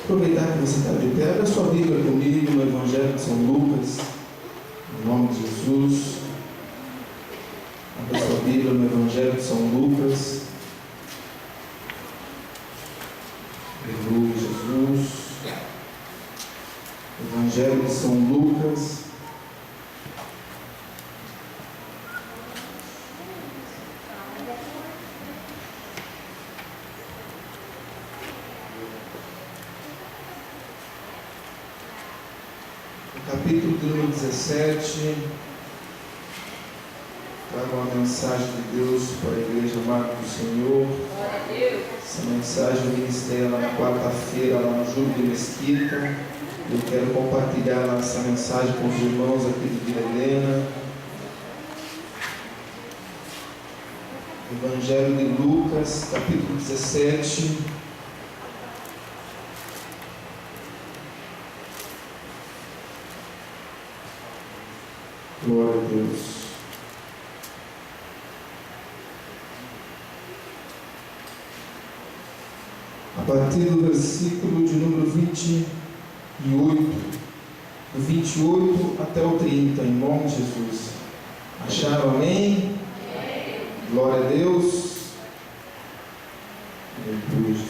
Aproveitar que você está de pé, abra sua Bíblia comigo no Evangelho de São Lucas, em nome de Jesus. Abra sua Bíblia no Evangelho de São Lucas. Aleluia, Jesus. Evangelho de São Lucas. Capítulo de número 17, trago uma mensagem de Deus para a igreja amada do Senhor. Essa mensagem eu ministrei lá na quarta-feira, lá no Júlio de Mesquita. Eu quero compartilhar essa mensagem com os irmãos aqui de Vila Helena. Evangelho de Lucas, capítulo 17. Glória a Deus. A partir do versículo de número 28, do 28 até o 30, em nome de Jesus. Acharam? Amém? Amém. Glória a Deus. Aleluia, Jesus.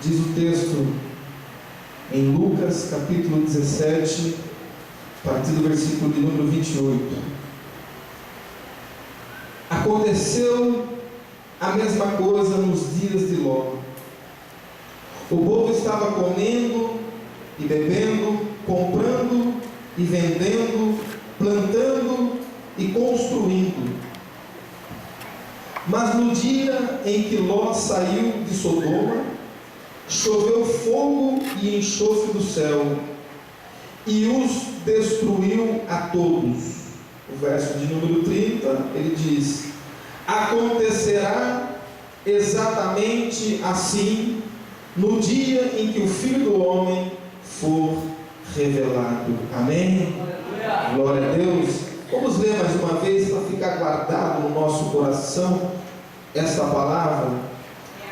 Diz o texto em Lucas capítulo 17, a partir do versículo de número 28. Aconteceu a mesma coisa nos dias de Ló. O povo estava comendo e bebendo, comprando e vendendo, plantando e construindo. Mas no dia em que Ló saiu de Sodoma, choveu fogo e enxofre do céu, e os destruiu a todos. O verso de número 30, ele diz: acontecerá exatamente assim no dia em que o Filho do Homem for revelado. Amém? Glória a Deus. Vamos ler mais uma vez para ficar guardado no nosso coração esta palavra.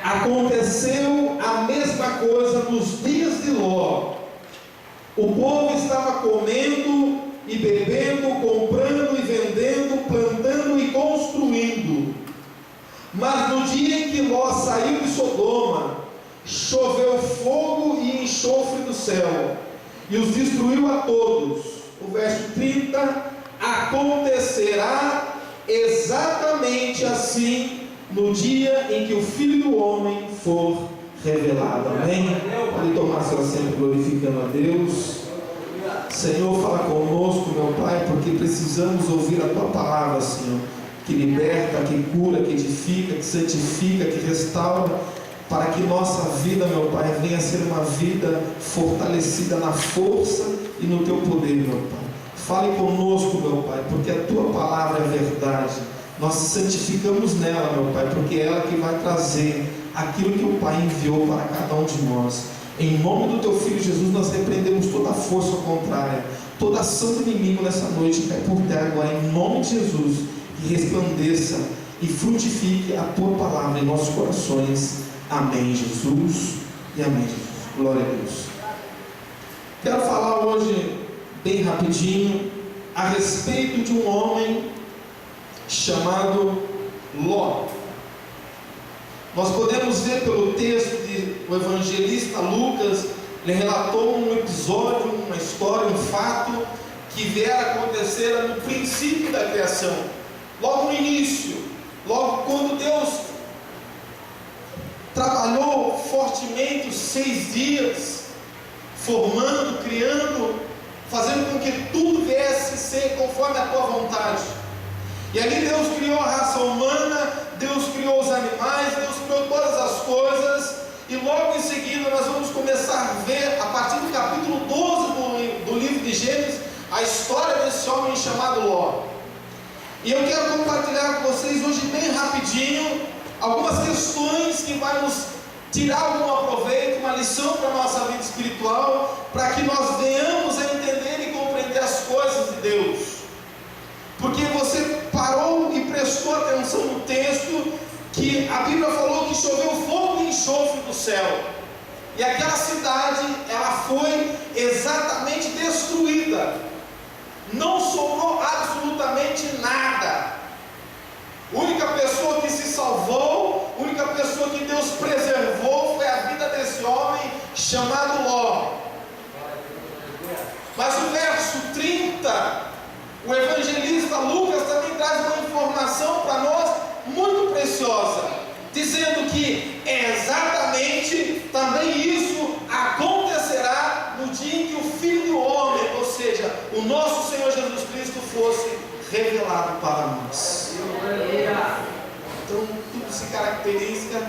Aconteceu a mesma coisa nos dias de Ló. O povo estava comendo e bebendo, comprando e vendendo, plantando e construindo. Mas no dia em que Ló saiu de Sodoma, choveu fogo e enxofre do céu, e os destruiu a todos. O verso 30, acontecerá exatamente assim no dia em que o Filho do Homem for revelado. Amém? Pode tomar seu assento glorificando a Deus. Senhor, fala conosco, meu Pai, porque precisamos ouvir a Tua palavra, Senhor, que liberta, que cura, que edifica, que santifica, que restaura, para que nossa vida, meu Pai, venha a ser uma vida fortalecida na força e no Teu poder, meu Pai. Fale conosco, meu Pai, porque a Tua palavra é verdade. Nós santificamos nela, meu Pai, porque é ela que vai trazer aquilo que o Pai enviou para cada um de nós. Em nome do Teu Filho Jesus, nós repreendemos toda a força contrária, toda ação do inimigo nessa noite, cai por terra agora, em nome de Jesus, que resplandeça e frutifique a Tua palavra em nossos corações. Amém, Jesus, e amém, Jesus. Glória a Deus. Quero falar hoje, bem rapidinho, a respeito de um homem chamado Ló. Nós podemos ver pelo texto do evangelista Lucas, ele relatou um episódio, uma história, um fato que viera acontecer no princípio da criação, logo no início, logo quando Deus trabalhou fortemente os 6 dias, formando, criando, fazendo com que tudo viesse ser conforme a Tua vontade. E ali Deus criou a raça humana, Deus criou os animais, Deus criou todas as coisas, e logo em seguida nós vamos começar a ver, a partir do capítulo 12 do livro de Gênesis, a história desse homem chamado Ló. E eu quero compartilhar com vocês hoje bem rapidinho algumas questões que vai nos tirar algum proveito, uma lição para a nossa vida espiritual, para que nós venhamos a entender e compreender as coisas de Deus. Porque você parou e prestou atenção no texto, que a Bíblia falou que choveu fogo e de enxofre do céu. E aquela cidade, ela foi exatamente destruída. Não sobrou absolutamente nada. A única pessoa que se salvou, a única pessoa que Deus preservou foi a vida desse homem chamado Ló. Mas o verso 30, o evangelista Lucas também traz uma informação para nós muito preciosa, dizendo que exatamente também isso acontecerá no dia em que o Filho do Homem, ou seja, o nosso Senhor Jesus Cristo, fosse revelado para nós. Então tudo se caracteriza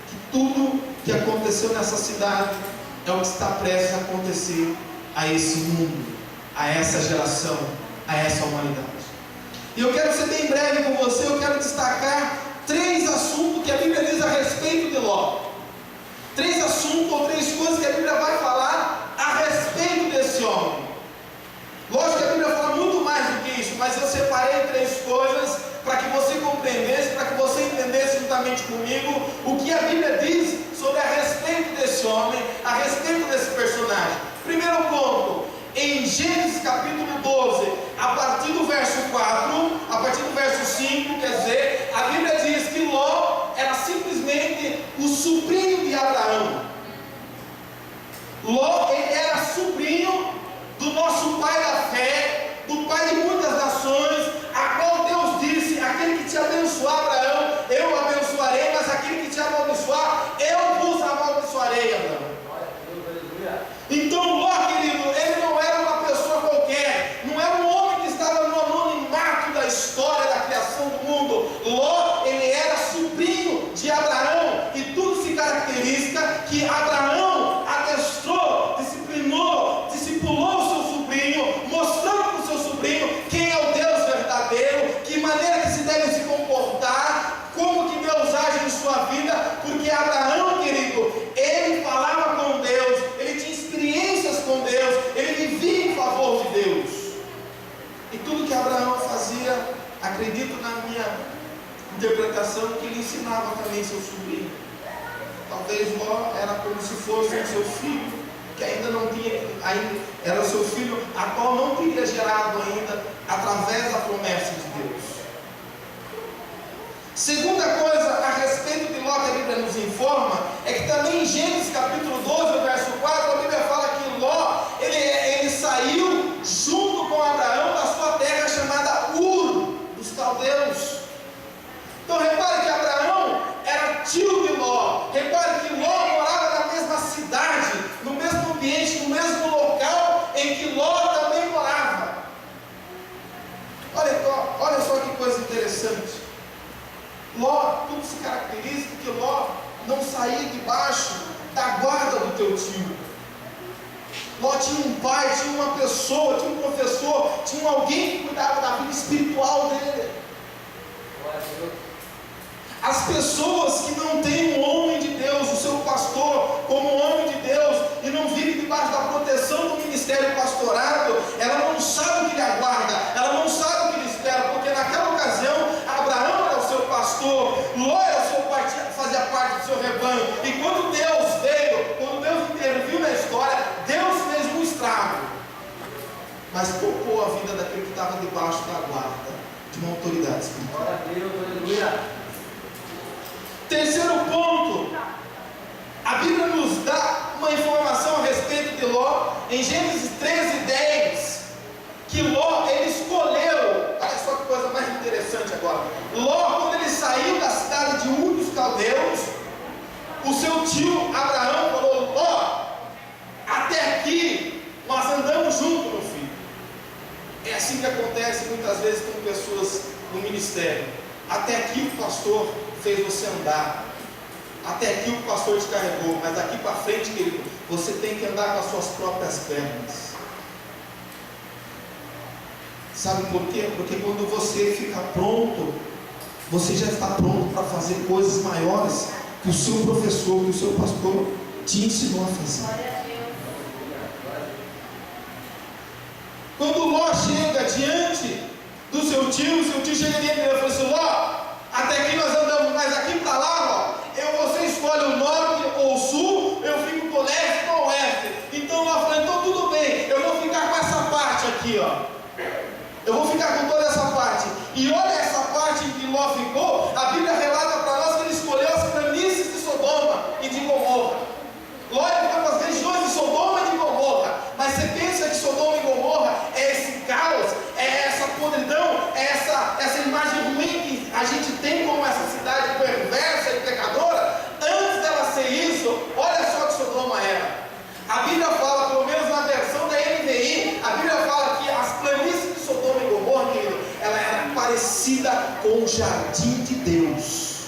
que tudo que aconteceu nessa cidade é o que está prestes a acontecer a esse mundo, a essa geração, a essa humanidade. E eu quero ser bem breve com você. Eu quero destacar 3 assuntos que a Bíblia diz a respeito de Ló. 3 assuntos ou 3 coisas que a Bíblia vai falar a respeito desse homem. Lógico que a Bíblia fala muito mais do que isso, mas eu separei 3 coisas para que você compreendesse, para que você entendesse juntamente comigo o que a Bíblia diz sobre a respeito desse homem, a respeito desse personagem. Primeiro ponto, em Gênesis capítulo 12, a partir do verso 4, a partir do verso 5, quer dizer, a Bíblia diz que Ló era simplesmente o sobrinho de Abraão. Ló, ele era sobrinho do nosso pai da fé, do pai de muitas nações, a qual Deus disse: aquele que te abençoar, Abraão, eu o abençoarei, mas aquele que te amaldiçoar, eu vos amaldiçoarei, Abraão. Então Ló, querido, ele não era uma pessoa qualquer, não era um homem que estava no anonimato da história da criação do mundo. Ló, ele era sobrinho de Abraão, e tudo se caracteriza que Abraão adestrou, discipulou o seu sobrinho, mostrando para o seu sobrinho quem é o Deus verdadeiro, que maneira que se deve se comportar, como que Deus age em sua vida, porque Abraão, querido, ele falava com Deus, ele tinha experiências com Deus, ele vivia em favor de Deus. E tudo que Abraão fazia, acredito na minha interpretação, que ele ensinava também seu sobrinho. Talvez Ló era como se fosse o seu filho, que ainda não tinha, era o seu filho, a qual não teria gerado ainda, através da promessa de Deus. Segunda coisa a respeito de Ló que a Bíblia nos informa, é que também em Gênesis capítulo 12, verso 4, a Bíblia fala que Ló, ele saiu junto com Abraão da sua terra chamada Ur, dos caldeus. Então repare que Abraão era tio de Ló, repare que Ló morava na mesma cidade, no mesmo ambiente, no mesmo local em que Ló também morava. Olha só que coisa interessante. Ló, tudo se caracteriza porque Ló não saía debaixo da guarda do teu tio. Ló tinha um pai, tinha uma pessoa, tinha um professor, tinha alguém que cuidava da vida espiritual dele. As pessoas que não têm um homem de Deus, o seu pastor, como um homem de Deus, e não vive debaixo da proteção do ministério pastorado, ela não sabe o que lhe aguarda, ela não sabe o que lhe espera, porque naquela ocasião, Abraão era o seu pastor, Ló era o seu pai, fazia parte do seu rebanho, e quando Deus veio, quando Deus interviu na história, Deus fez um estrago, mas poupou a vida daquele que estava debaixo da guarda de uma autoridade espiritual. Terceiro ponto, a Bíblia nos dá uma informação a respeito de Ló, em Gênesis 13:10, que Ló, ele escolheu, olha só que coisa mais interessante agora, Ló, quando ele saiu da cidade de Ur dos caldeus, o seu tio Abraão falou: Ló, até aqui nós andamos juntos, meu filho. É assim que acontece muitas vezes com pessoas no ministério. Até aqui o pastor fez você andar, até aqui o pastor te carregou, mas daqui para frente, querido, você tem que andar com as suas próprias pernas. Sabe por quê? Porque quando você fica pronto, você já está pronto para fazer coisas maiores que o seu professor, que o seu pastor te ensinou a fazer. Quando Ló chega diante do seu tio chega diante dele e fala assim: Ló, até aqui nós andamos, mas aqui para lá, ó, você escolhe o norte parecida com o jardim de Deus.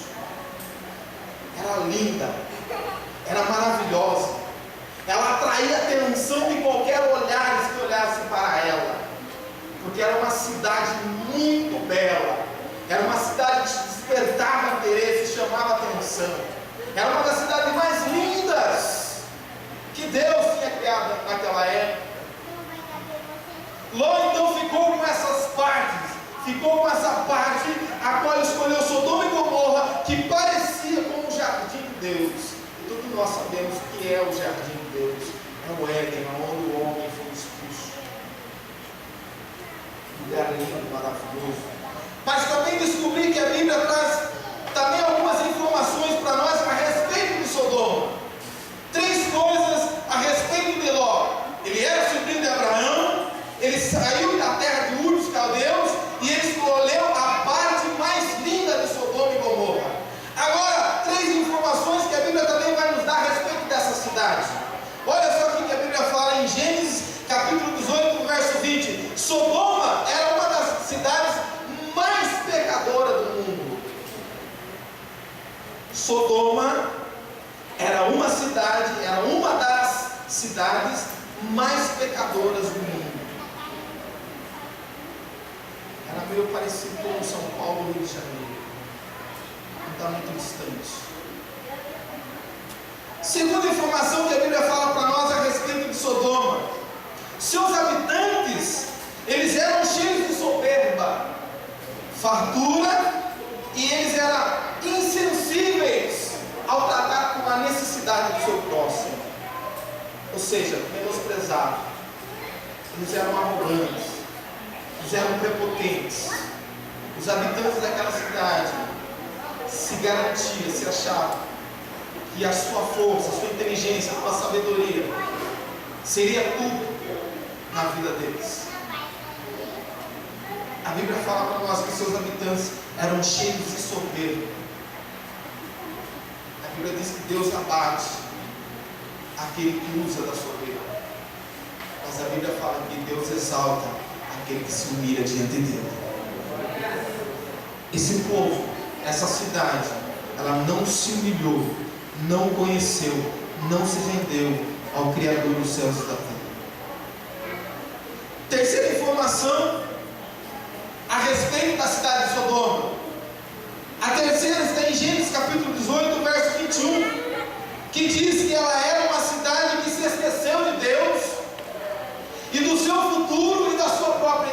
Era linda, era maravilhosa, ela atraía a atenção de qualquer olhar que olhasse para ela, porque era uma cidade muito bela, era uma cidade que despertava interesse, chamava atenção, era uma das cidades mais lindas que Deus tinha criado naquela época. Ló então ficou com essas partes, ficou com essa parte a qual escolheu Sodoma e Gomorra, que parecia com o jardim de Deus. E todos nós sabemos que é o jardim de Deus, é o Éden, onde o homem foi expulso. Lugar lindo, maravilhoso. Mas também descobri que a Bíblia traz também algumas informações para nós a respeito de Sodoma. 3 coisas a respeito de Ló. Ele era sobrinho de Abraão, ele saiu da terra de Ur dos Caldeus e ele escolheu a parte mais linda de Sodoma e Gomorra. Agora, 3 informações que a Bíblia também vai nos dar a respeito dessa cidade. Olha só o que a Bíblia fala em Gênesis capítulo 18, verso 20. Sodoma era uma das cidades mais pecadoras do mundo. Sodoma era uma das cidades mais pecadoras do mundo. Era meio parecido com São Paulo, Rio de Janeiro. Não está muito distante. Segunda informação que a Bíblia fala para nós a respeito de Sodoma: seus habitantes, eles eram cheios de soberba, fartura, e eles eram insensíveis ao tratar com a necessidade do seu próximo, ou seja, menosprezados. Eles eram arrogantes, eles eram prepotentes. Os habitantes daquela cidade se garantiam, se achavam que a sua força, a sua inteligência, a sua sabedoria seria tudo na vida deles. A Bíblia fala para nós que seus habitantes eram cheios de soberba. A Bíblia diz que Deus abate aquele que usa da soberba, mas a Bíblia fala que Deus exalta aquele que se humilha diante dele. Esse povo, essa cidade, ela não se humilhou, não conheceu, não se rendeu ao Criador dos céus e da terra. Terceira informação a respeito da cidade de Sodoma. A terceira está em Gênesis capítulo 18, verso 21, que diz que ela era uma cidade que se esqueceu de Deus e do seu futuro e da sua própria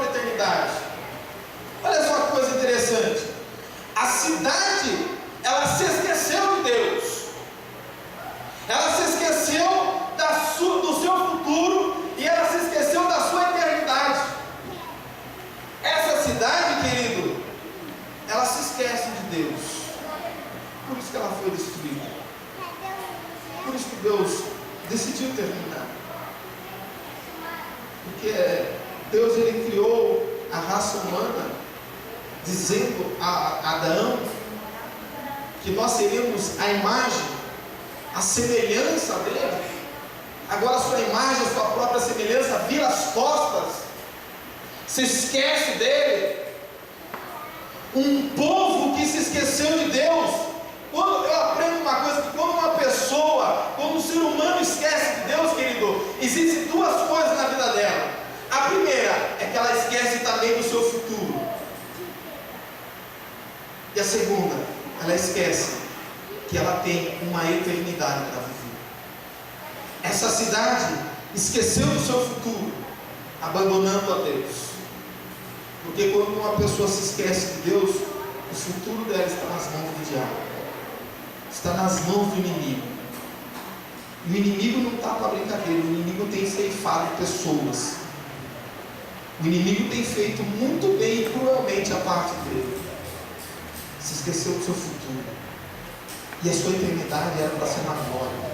eternidade. Olha só que coisa interessante. A cidade, ela se esqueceu de Deus, ela se esqueceu do seu futuro e ela se esqueceu da sua eternidade. Essa cidade, querido, ela se esquece de Deus, por isso que ela foi destruída, por isso que Deus decidiu terminar, porque Deus, ele criou a raça humana dizendo a Adão que nós seríamos a imagem, a semelhança dele. Agora a sua imagem, a sua própria semelhança vira as costas, se esquece dele. Um povo que se esqueceu de Deus. Quando eu aprendo uma coisa, que quando um ser humano esquece de Deus, querido, existem 2 coisas na vida dela. A primeira é que ela esquece também do seu futuro, e a segunda, ela esquece que ela tem uma eternidade para viver. Essa cidade esqueceu do seu futuro, abandonando a Deus. Porque quando uma pessoa se esquece de Deus, o futuro dela está nas mãos do diabo, está nas mãos do inimigo. E o inimigo não está para brincadeira, o inimigo tem ceifado pessoas. O inimigo tem feito muito bem e cruelmente a parte dele. Se esqueceu do seu futuro. E a sua eternidade era para ser na glória.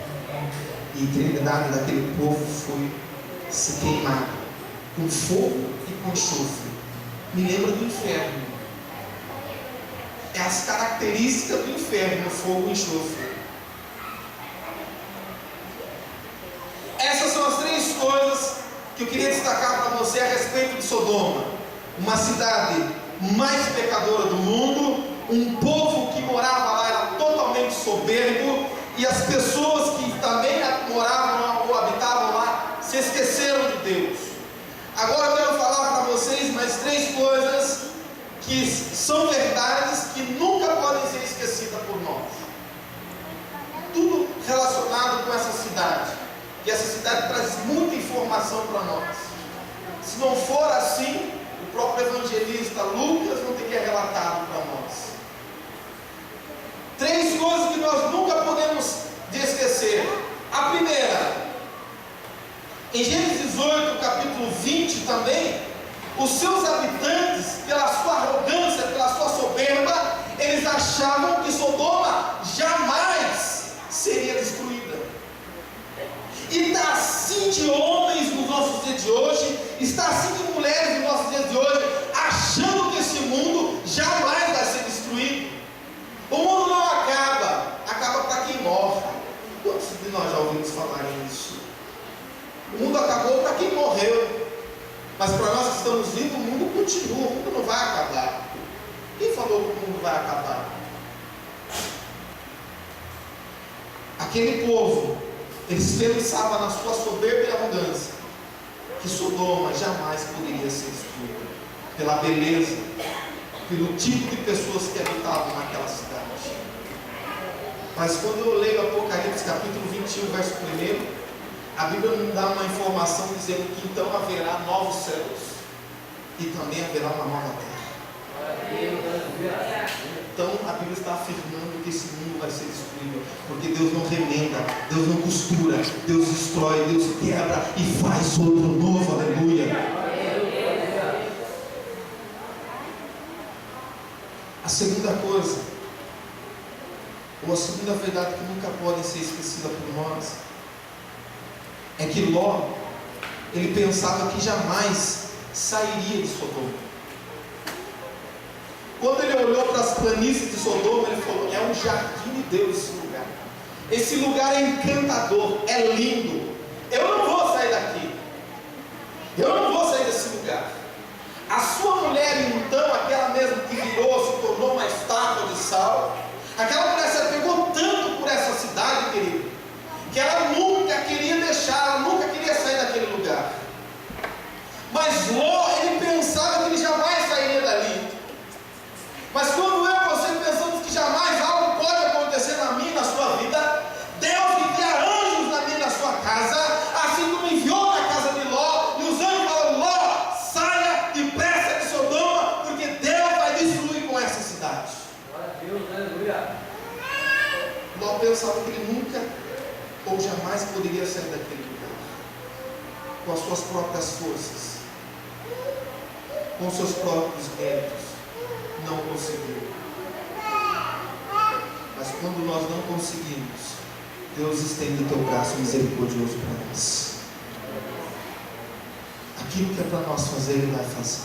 E a eternidade daquele povo foi se queimar com fogo e com enxofre. Me lembra do inferno. É as características do inferno, fogo e enxofre. Essas são as 3 coisas que eu queria destacar para você a respeito de Sodoma. uma cidade mais pecadora do mundo, um povo que morava lá era totalmente soberbo, e as pessoas que também moravam lá ou habitavam lá se esqueceram de Deus. Agora eu quero falar para vocês mais 3 coisas que são verdades que nunca podem ser esquecidas por nós. Tudo relacionado com essa cidade, e essa cidade traz muita informação para nós. Se não for assim, o próprio evangelista Lucas não teria relatado para nós. 3 coisas que nós nunca podemos esquecer. A primeira, em Gênesis 18, capítulo 20 também, os seus habitantes, pela sua arrogância, pela sua soberba, eles achavam que Sodoma jamais seria destruída. E está assim de homens nos nossos dias de hoje, está assim de mulheres nos nossos dias de hoje, achando que esse mundo jamais vai ser destruído. O mundo não acaba, acaba para quem morre. Quantos de nós já ouvimos falar nisso? O mundo acabou para quem morreu, mas para nós que estamos vivos, o mundo continua, o mundo não vai acabar. Quem falou que o mundo vai acabar? Aquele povo, eles pensavam na sua soberba e arrogância, que Sodoma jamais poderia ser destruída, pela beleza, pelo tipo de pessoas que habitavam naquela cidade. Mas quando eu leio Apocalipse capítulo 21, verso 1, a Bíblia nos dá uma informação dizendo que então haverá novos céus e também haverá uma nova terra. Então a Bíblia está afirmando que esse mundo vai ser destruído, porque Deus não remenda, Deus não costura, Deus destrói, Deus quebra e faz outro novo. Aleluia. A segunda coisa, ou a segunda verdade que nunca pode ser esquecida por nós, é que Ló, ele pensava que jamais sairia de Sodoma. Quando ele olhou para as planícies de Sodoma, ele falou: é um jardim de Deus esse lugar. Esse lugar é encantador, é lindo. Eu não vou sair daqui. Eu não vou sair desse lugar. A sua mulher, então, aquela mesmo que virou, se tornou uma estátua de sal, aquela mulher se apegou tanto por essa cidade, querido, que ela nunca queria deixar, ela nunca queria sair daquele lugar. Mas Ló, ele pensava que ele jamais sairia dali. Mas quando eu e você pensamos que jamais algo pode acontecer na minha e na sua vida, Deus envia anjos na minha e na sua casa, assim como enviou na casa de Ló, e os anjos falaram: Ló, saia depressa de Sodoma, porque Deus vai destruir com essa cidade. Ló pensava que ele nunca ou jamais poderia sair daquele lugar, com as suas próprias forças, com os seus próprios méritos. Não conseguiu. Mas quando nós não conseguimos, Deus estende o teu braço misericordioso para nós. Aquilo que é para nós fazer, Ele vai fazer.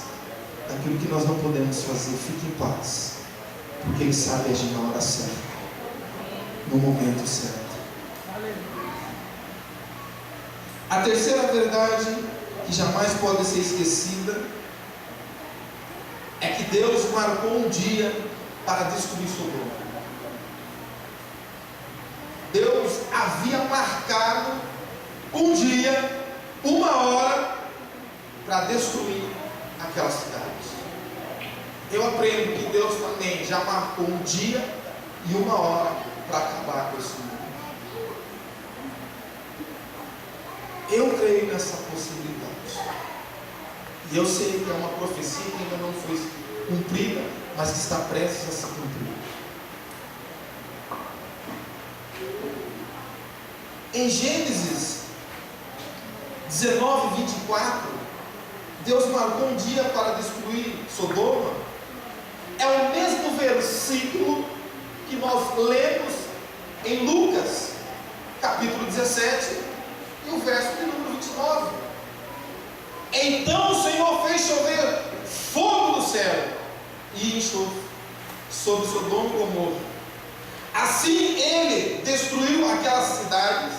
Aquilo que nós não podemos fazer, fique em paz, porque Ele sabe agir na hora certa, no momento certo. A terceira verdade, que jamais pode ser esquecida, é que Deus marcou um dia para destruir Sodoma. Deus havia marcado um dia, uma hora, para destruir aquela cidade. Eu aprendo que Deus também já marcou um dia e uma hora para acabar com esse mundo. Eu creio nessa possibilidade. E eu sei que é uma profecia que ainda não foi cumprida, mas que está prestes a se cumprir. Em Gênesis 19, 24, Deus marcou um dia para destruir Sodoma. É o mesmo versículo que nós lemos em Lucas, capítulo 17, e o verso de número 29. Então o Senhor fez chover fogo do céu e enxofre sobre Sodoma e Gomorra. Assim Ele destruiu aquelas cidades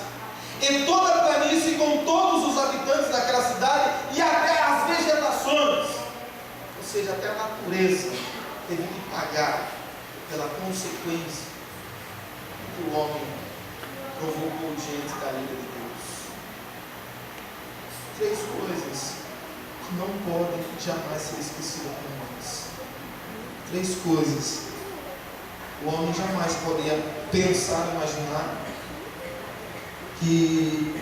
e toda a planície, com todos os habitantes daquela cidade e até as vegetações. Ou seja, até a natureza teve que pagar pela consequência que o homem provocou diante da ira de Deus. 3 coisas que não podem jamais ser esquecidas por nós. 3 coisas. O homem jamais poderia pensar, imaginar que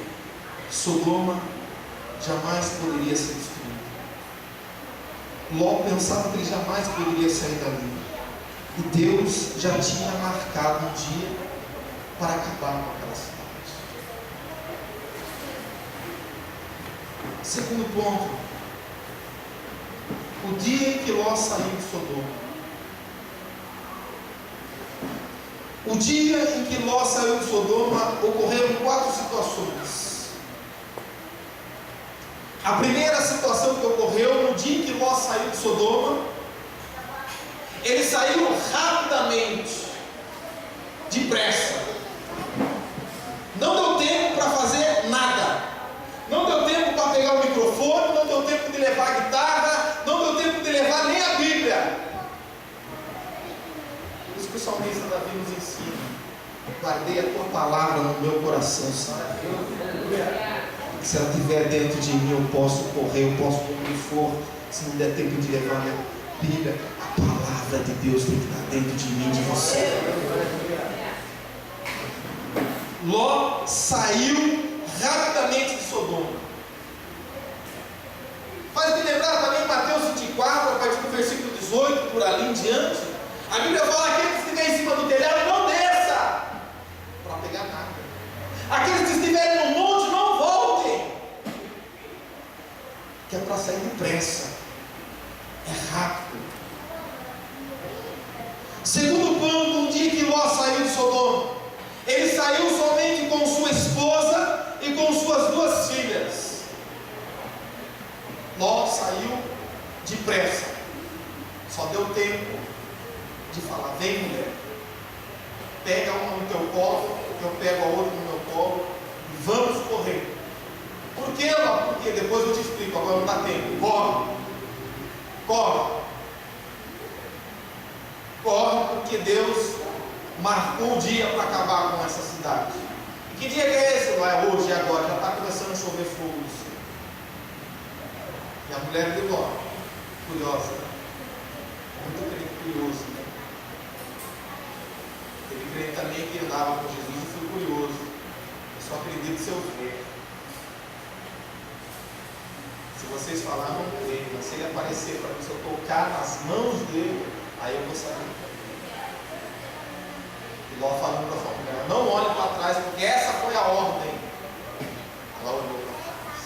Sodoma jamais poderia ser destruída. Ló pensava que ele jamais poderia sair dali. E Deus já tinha marcado um dia para acabar com aquela cidade. Segundo ponto, o dia em que Ló saiu de Sodoma. O dia em que Ló saiu de Sodoma, ocorreram 4 situações. A primeira situação que ocorreu, no dia em que Ló saiu de Sodoma, ele saiu rapidamente, depressa. Não deu tempo para fazer nada. Não deu tempo para pegar o microfone, não deu tempo de levar a guitarra, não deu tempo de levar nem a Bíblia. Por isso que o salmista Davi nos ensina: guardei a tua palavra no meu coração, sabe? Se ela estiver dentro de mim, eu posso correr, eu posso onde for. Se não der tempo de levar a minha Bíblia, a palavra de Deus tem que estar dentro de mim, de você. Ló saiu rapidamente de Sodoma. Faz me lembrar também Mateus 24, a partir do versículo 18, por ali em diante. A Bíblia fala: aquele que estiver em cima do telhado, não desça para pegar nada. Aqueles que estiverem no monte, não voltem, que é para sair depressa, é rápido. Segundo ponto, um dia que Ló saiu de Sodoma, ele saiu somente com sua esposa e com suas 2 filhas. Ló saiu depressa, só deu tempo de falar: vem, mulher, pega uma no teu colo, eu pego a outra no meu colo e vamos correr. Por que, Ló? Porque depois eu te explico, agora não dá tempo. Corre, porque Deus marcou o dia para acabar com essa cidade. E que dia que é esse? Não é hoje, é agora, já está começando a chover fogo. E a mulher de Ló, curiosa, muito crente curioso, né? Teve crente também que andava com Jesus e foi curioso. Eu só acredito se eu ver. Se vocês falarem, não creio, mas se ele aparecer para mim, se eu tocar nas mãos dele, aí eu vou saber. E Ló falando para sua mulher: não olhe para trás, porque essa foi a ordem. Ela olhou para trás.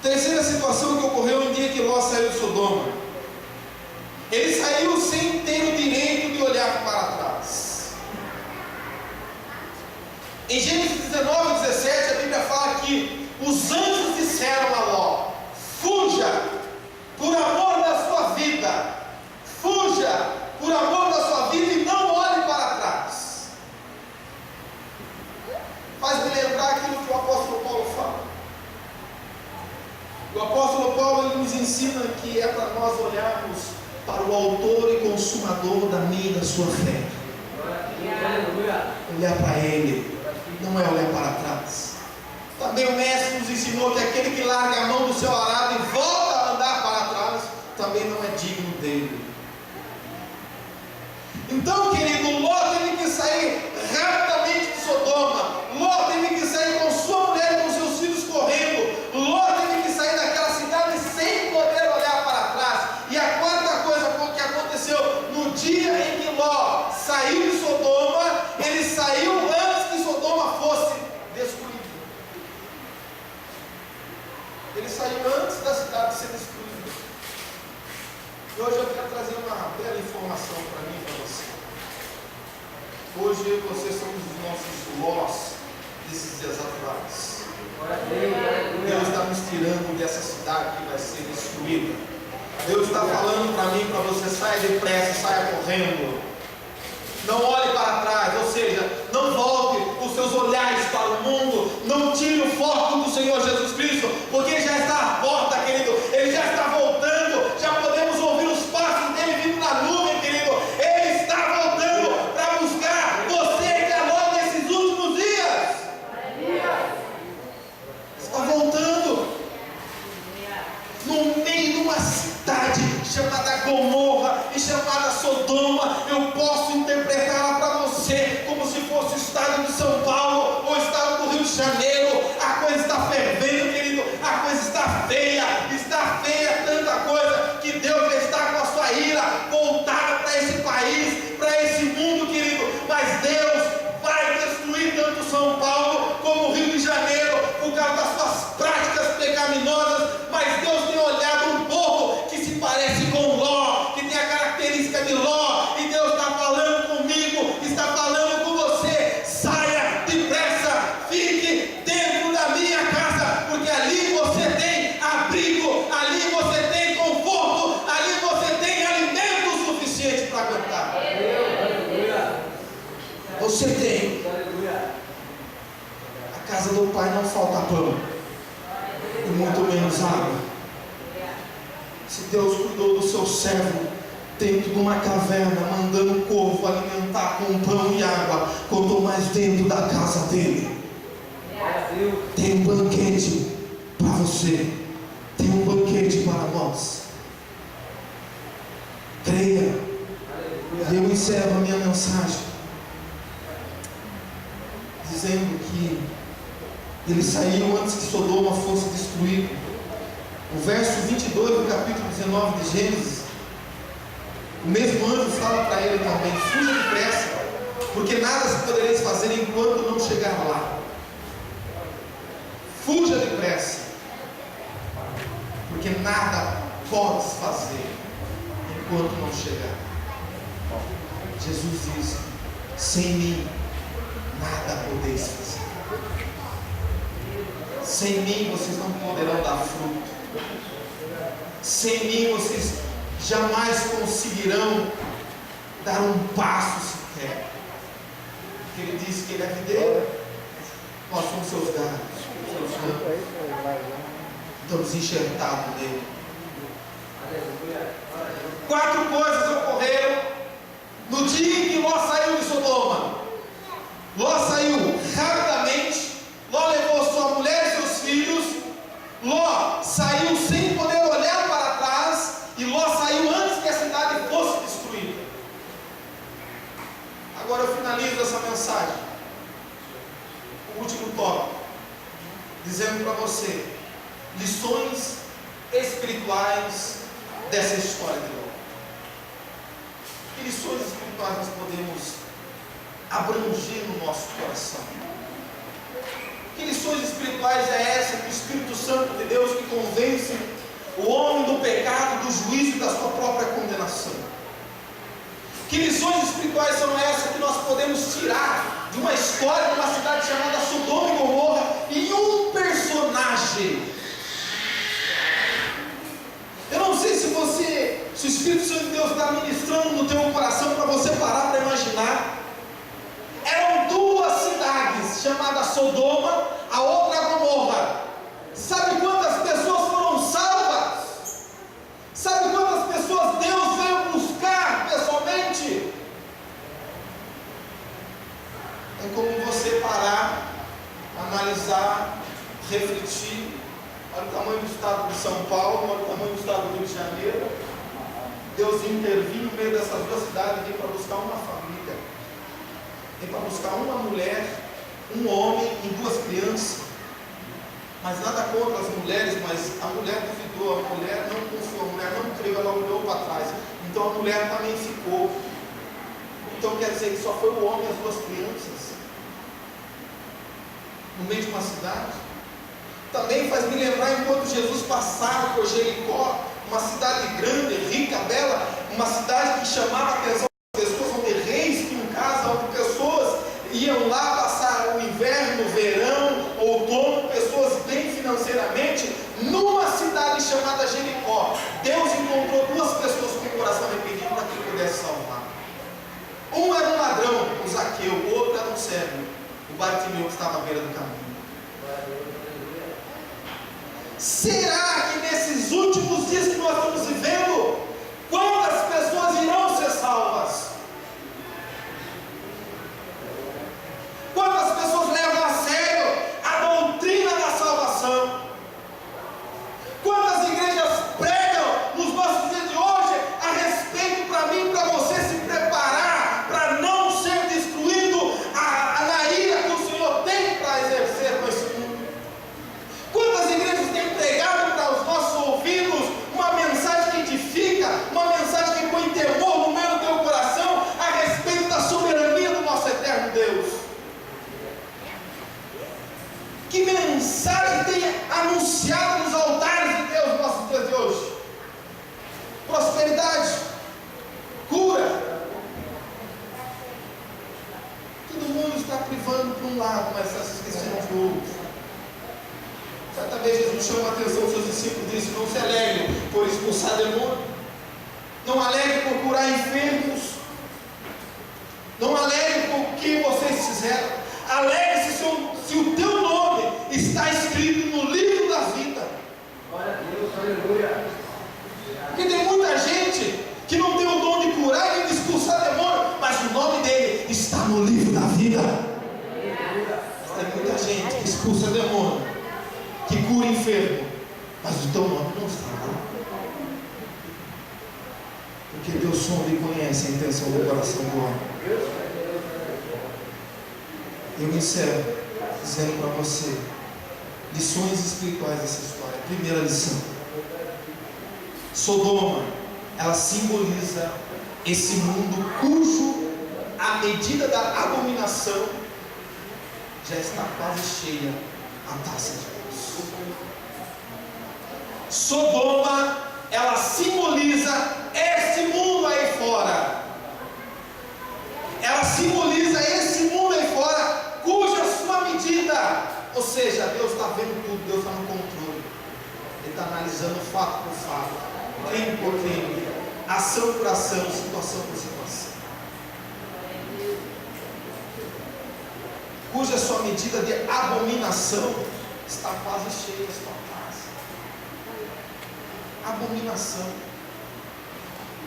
Terceira situação que ocorreu no dia que Ló saiu de Sodoma. Ele saiu sem ter o direito de olhar para trás. Em Gênesis 19, 17, a Bíblia fala que os anjos disseram a Ló: fuja por amor da sua vida, fuja por amor da sua vida e não olhe para trás. Faz-me lembrar aquilo que o apóstolo Paulo fala. O apóstolo Paulo, ele nos ensina que é para nós olharmos para o autor e consumador da minha e da sua fé. Olhar para ele, não é olhar para trás. Também o mestre nos ensinou que aquele que larga a mão do seu arado e volta a andar para trás, também não é digno dele. Então, querido, Ló teve que sair rapidamente de Sodoma. Ló teve que sair com sua mulher e com seus filhos correndo. Ló teve que sair daquela cidade sem poder olhar para trás. E a quarta coisa que aconteceu no dia em que Ló saiu de Sodoma, ele saiu antes que Sodoma fosse destruída. Ele saiu antes da cidade ser destruída. E hoje eu quero trazer uma bela informação para mim e para você. Hoje eu e você somos os nossos Lós desses dias atuais. Deus está nos tirando dessa cidade que vai ser destruída. Deus está falando para mim e para você: saia depressa, saia correndo. Não olhe para trás, ou seja, não volte os seus olhares para o mundo, não tire o foco do Senhor Jesus Cristo, porque Ele já está à porta, querido, Ele já está voltando, já podemos ouvir os passos dEle vindo na nuvem, querido, Ele está voltando para buscar você que é logo nesses últimos dias. Está voltando no meio de uma cidade chamada Gomorra e chamada Sodoma. Eu posso interpretá-la para você como se fosse o estado de São Paulo ou o estado do Rio de Janeiro. A coisa está fervendo, querido, a coisa está feia tanta coisa que Deus já está com a sua ira voltada para esse país, para esse mundo, querido. Mas Deus vai destruir tanto São Paulo como o Rio de Janeiro por causa das suas práticas pecaminosas. Mas Deus tem olhado um povo que se parece com Ló, que tem a característica de Ló, e Deus está falando comigo, está falando com você: saia depressa, fique dentro da minha casa, porque ali você tem abrigo, ali você tem conforto, ali você tem alimento suficiente para aguentar. Você tem. A casa do Pai não falta pão, e muito menos água. Se Deus cuidou do seu servo dentro de uma caverna, mandando o corvo alimentar com pão e água, quanto mais dentro da casa dele. Tem um banquete para você, tem um banquete para nós. Creia. E eu encerro a minha mensagem dizendo que ele saiu antes que Sodoma fosse destruído. O verso 22 do capítulo 19 de Gênesis, o mesmo anjo fala para ele também: fuja depressa, porque nada se podereis fazer enquanto não chegar lá. Fuja depressa, porque nada podes fazer enquanto não chegar. Jesus diz: sem mim nada podeis fazer. Sem mim vocês não poderão dar fruto. Sem mim vocês jamais conseguirão dar um passo sequer. Porque ele disse que ele é videira, nós somos seus galhos, seus ramos. Estamos enxertados nele. 4 coisas ocorreram no dia em que Ló saiu de Sodoma. Ló saiu rapidamente. Ló levou sua mulher e seus filhos. Ló saiu sem poder olhar para trás. E Ló saiu antes que a cidade fosse destruída. Agora eu finalizo essa mensagem, o último tópico, dizendo para você lições espirituais dessa história de Ló. Que lições espirituais nós podemos abranger no nosso coração? Que lições espirituais é essa que o Espírito Santo de Deus que convence o homem do pecado, do juízo e da sua própria condenação? Que lições espirituais são essas que nós podemos tirar de uma história de uma cidade chamada Sodoma e Gomorra em um personagem? Eu não sei se o Espírito Santo de Deus está ministrando no teu coração para você parar para imaginar. Eram 2 cidades, chamada Sodoma, a outra Gomorra. Sabe quantas pessoas foram salvas? Sabe quantas pessoas Deus veio buscar pessoalmente? É como você parar, analisar, refletir. Olha o tamanho do estado de São Paulo, olha o tamanho do estado do Rio de Janeiro. Deus interviu no meio dessas 2 cidades e veio para buscar uma família. Veio para buscar uma mulher, um homem e 2 crianças. Mas nada contra as mulheres, mas a mulher duvidou, a mulher não confiou, a mulher não creu, ela olhou para trás. Então a mulher também ficou. Então quer dizer que só foi o homem e as 2 crianças no meio de uma cidade. Também faz me lembrar enquanto Jesus passava por Jericó, uma cidade grande, rica, bela, uma cidade que chamava a atenção das pessoas, onde reis tinham casa, onde pessoas iam lá passar o inverno, o verão, outono, pessoas bem financeiramente, numa cidade chamada Jericó. Deus encontrou 2 pessoas com o coração arrependido para que ele pudesse salvar. Um era um ladrão Zaqueu, o outro era um cego, o Bartimeu que estava à beira do caminho. Será que nesses últimos dias que nós estamos vivendo, quantas pessoas irão ser salvas? Quantas pessoas levam a sério a doutrina da salvação? Quantas igrejas pregam nos nossos dias de hoje a respeito para mim e para você se preparar para não ser destruído na ira que o Senhor tem para exercer com esse mundo? Quantas igrejas têm pregado para os nossos ouvidos uma mensagem que edifica, uma mensagem que põe temor no meio do teu coração a respeito da soberania do nosso eterno Deus? Que mensagem tem anunciado nos altares de Deus nos nossos dias de hoje? Prosperidade, cura. Todo mundo está privando para um lado, mas está se esquecendo de outro. Certa vez Jesus chamou a atenção dos seus discípulos e disse: não se alegrem por expulsar demônio, não alegrem por curar enfermos, não alegrem por o que vocês fizeram, alegre-se se o teu nome está escrito no livro da vida. Glória a Deus, aleluia. Porque tem muita gente que não tem o dom de curar nem de expulsar demônio, mas o nome dele está no livro da vida. Tem muita gente que expulsa demônio, que cura enfermo, mas o teu nome não está lá. Porque Deus sonda e conhece a intenção do coração do homem. Eu encerro dizendo para você lições espirituais dessa história. Primeira lição: Sodoma, ela simboliza esse mundo cujo a medida da abominação já está quase cheia a taça de Deus. Sodoma, ela simboliza esse mundo aí fora. Ela simboliza esse mundo aí fora, cuja sua medida, ou seja, Deus está vendo tudo, Deus está no controle. Ele está analisando fato por fato, crime por crime, ação por ação, situação por situação. Cuja sua medida de abominação está quase cheia a sua casa. Abominação.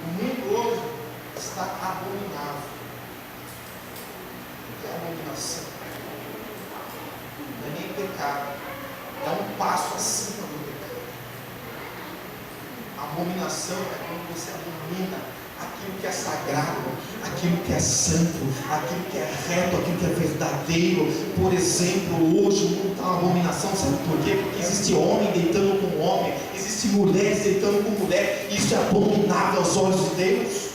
O mundo hoje está abominável. O que é abominação? Não é nem pecado, é um passo acima do pecado. A abominação é quando você abomina aquilo que é sagrado, aquilo que é santo, aquilo que é reto, aquilo que é verdadeiro. Por exemplo, hoje o mundo está uma abominação, sabe por quê? Porque existe homem deitando com homem, existe mulheres deitando com mulher, e isso é abominável aos olhos de Deus.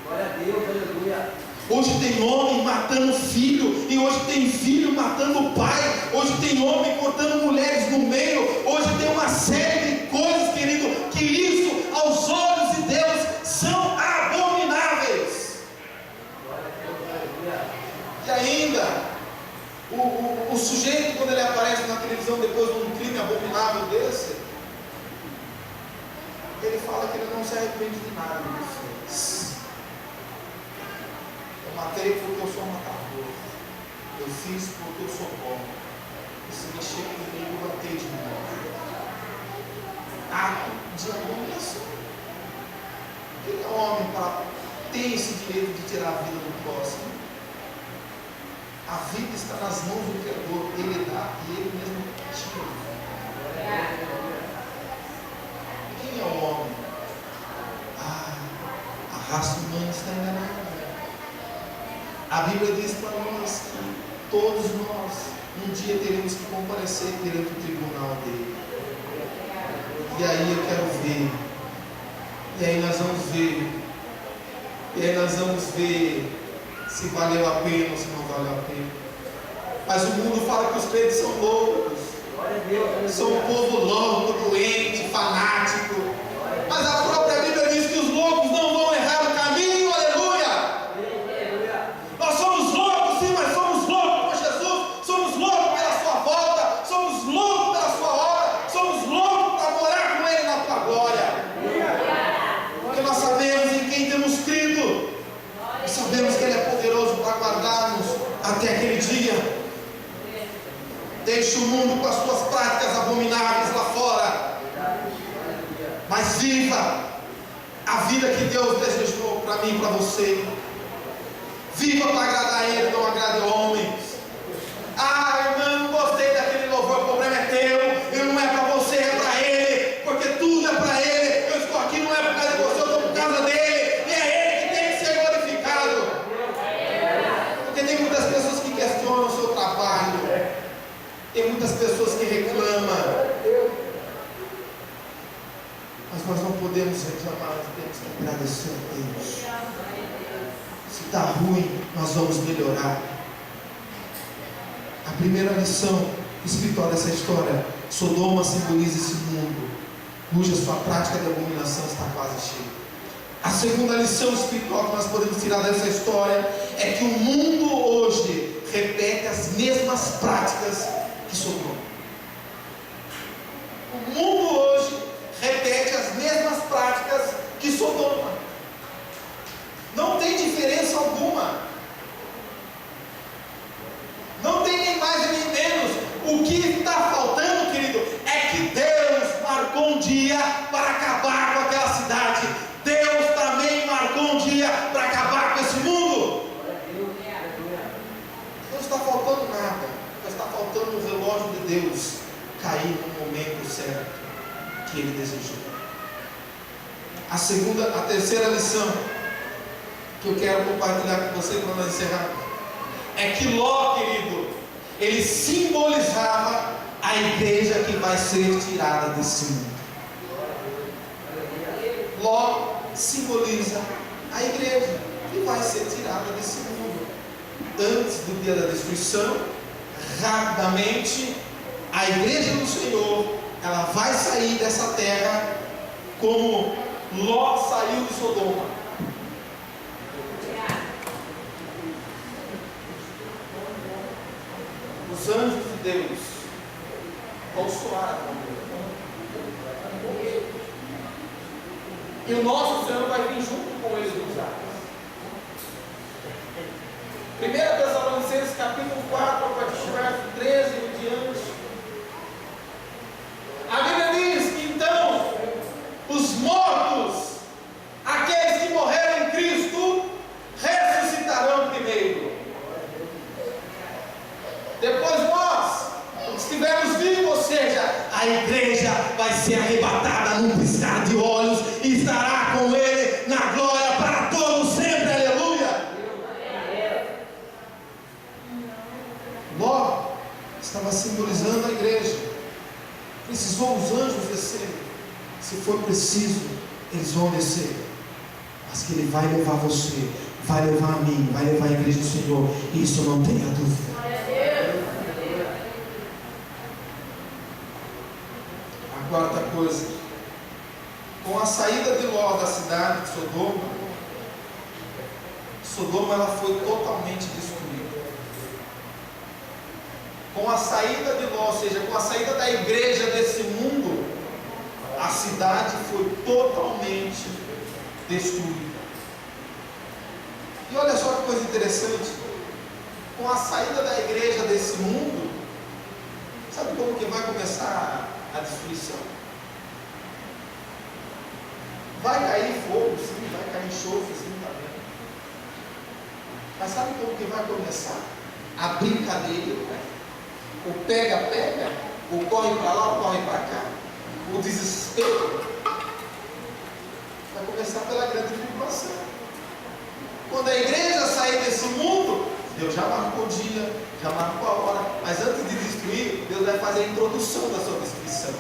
Glória a Deus, aleluia. Hoje tem homem matando filho, e hoje tem filho matando pai, hoje tem homem cortando mulheres no meio, hoje tem uma série de coisas, querido, que isso aos olhos de Deus são abomináveis. E ainda, o sujeito, quando ele aparece na televisão depois de um crime abominável desse, ele fala que ele não se arrepende de nada do que fez. Eu matei porque eu sou matador. Eu fiz porque eu sou bom. E se mexer comigo, eu matei de novo. Ato de abominação. Quem é homem para ter esse direito de tirar a vida do próximo? A vida está nas mãos do Criador. Ele dá e Ele mesmo tira. Quem é o homem? A raça humana está enganada. A Bíblia diz para nós que todos nós um dia teremos que comparecer perante o tribunal dele. E aí eu quero ver. E aí nós vamos ver. E aí nós vamos ver se valeu a pena ou se não valeu a pena. Mas o mundo fala que os crentes são loucos. São um povo louco, doente, fanático. Mas a própria Bíblia diz que os loucos não vão errar o caminho. Aleluia! Nós somos loucos, sim, mas somos loucos por Jesus. Somos loucos pela sua volta. Somos loucos pela sua obra. Somos loucos para morar com Ele na tua glória. Porque nós sabemos em quem temos crido. Nós sabemos que Ele é poderoso para guardar-nos Deixe o mundo com as suas práticas abomináveis lá fora. Mas viva a vida que Deus desejou para mim e para você. Viva para agradar a Ele, não agrade homens. Ah, irmão, não gostei daquele louvor, o problema é teu. Ele não é para você, é para Ele. Porque tudo é para Ele. Eu estou aqui não é por causa de você, eu estou por causa dele. E é Ele que tem que ser glorificado. Porque tem muitas pessoas que questionam o seu trabalho. Tem muitas pessoas que reclamam. Mas nós não podemos reclamar, nós temos que agradecer a Deus. Se está ruim, nós vamos melhorar. A primeira lição espiritual dessa história: Sodoma simboliza esse mundo, cuja sua prática de abominação está quase cheia. A segunda lição espiritual que nós podemos tirar dessa história é que o mundo hoje repete as mesmas práticas que Sodoma. O mundo hoje repete as mesmas práticas que Sodoma. Não tem diferença alguma. Não tem nem mais nem menos. O que está faltando, querido, é que Deus marcou um dia para acabar com aquela cidade. Deus também marcou um dia para acabar com esse mundo. Não está faltando nada. Só está faltando o relógio de Deus cair no momento certo que Ele desejou. A terceira lição que eu quero compartilhar com você para nós encerrarmos é que Ló, querido, ele simbolizava a igreja que vai ser tirada desse mundo. Ló simboliza a igreja que vai ser tirada desse mundo. Antes do dia da destruição, rapidamente, a igreja do Senhor, ela vai sair dessa terra como Ló saiu de Sodoma. Os anjos de Deus vão soar a trombeta. E o nosso Senhor vai vir junto com eles nos ares. 1 Tessalonicenses capítulo 4, a partir do verso 13 e diante. A Bíblia diz que então os mortos, aqueles que morreram em Cristo, ressuscitarão primeiro. Depois nós estivermos vivos, ou seja, a igreja vai ser arrebatada num piscar de olhos e estará com Ele na glória para todos sempre. Aleluia! Ló estava simbolizando a igreja. Precisou os anjos descer. Se for preciso, eles vão descer. Mas que Ele vai levar você, vai levar a mim, vai levar a igreja do Senhor. Isso não tenha dúvida. A quarta coisa: com a saída de Ló da cidade de Sodoma, Sodoma ela foi totalmente destruída. Com a saída de Ló, ou seja, com a saída da igreja desse mundo, a cidade foi totalmente destruída. E olha só que coisa interessante: com a saída da igreja desse mundo, sabe como que vai começar a destruição? Vai cair fogo, sim, vai cair enxofre, sim, também. Mas sabe como que vai começar? A brincadeira, o pega-pega, o corre para lá, o corre para cá, o desespero. Vai começar pela grande tribulação. Quando a igreja sair desse mundo, Deus já marcou o dia, já marcou a hora, mas antes de destruir, Deus vai fazer a introdução da sua destruição,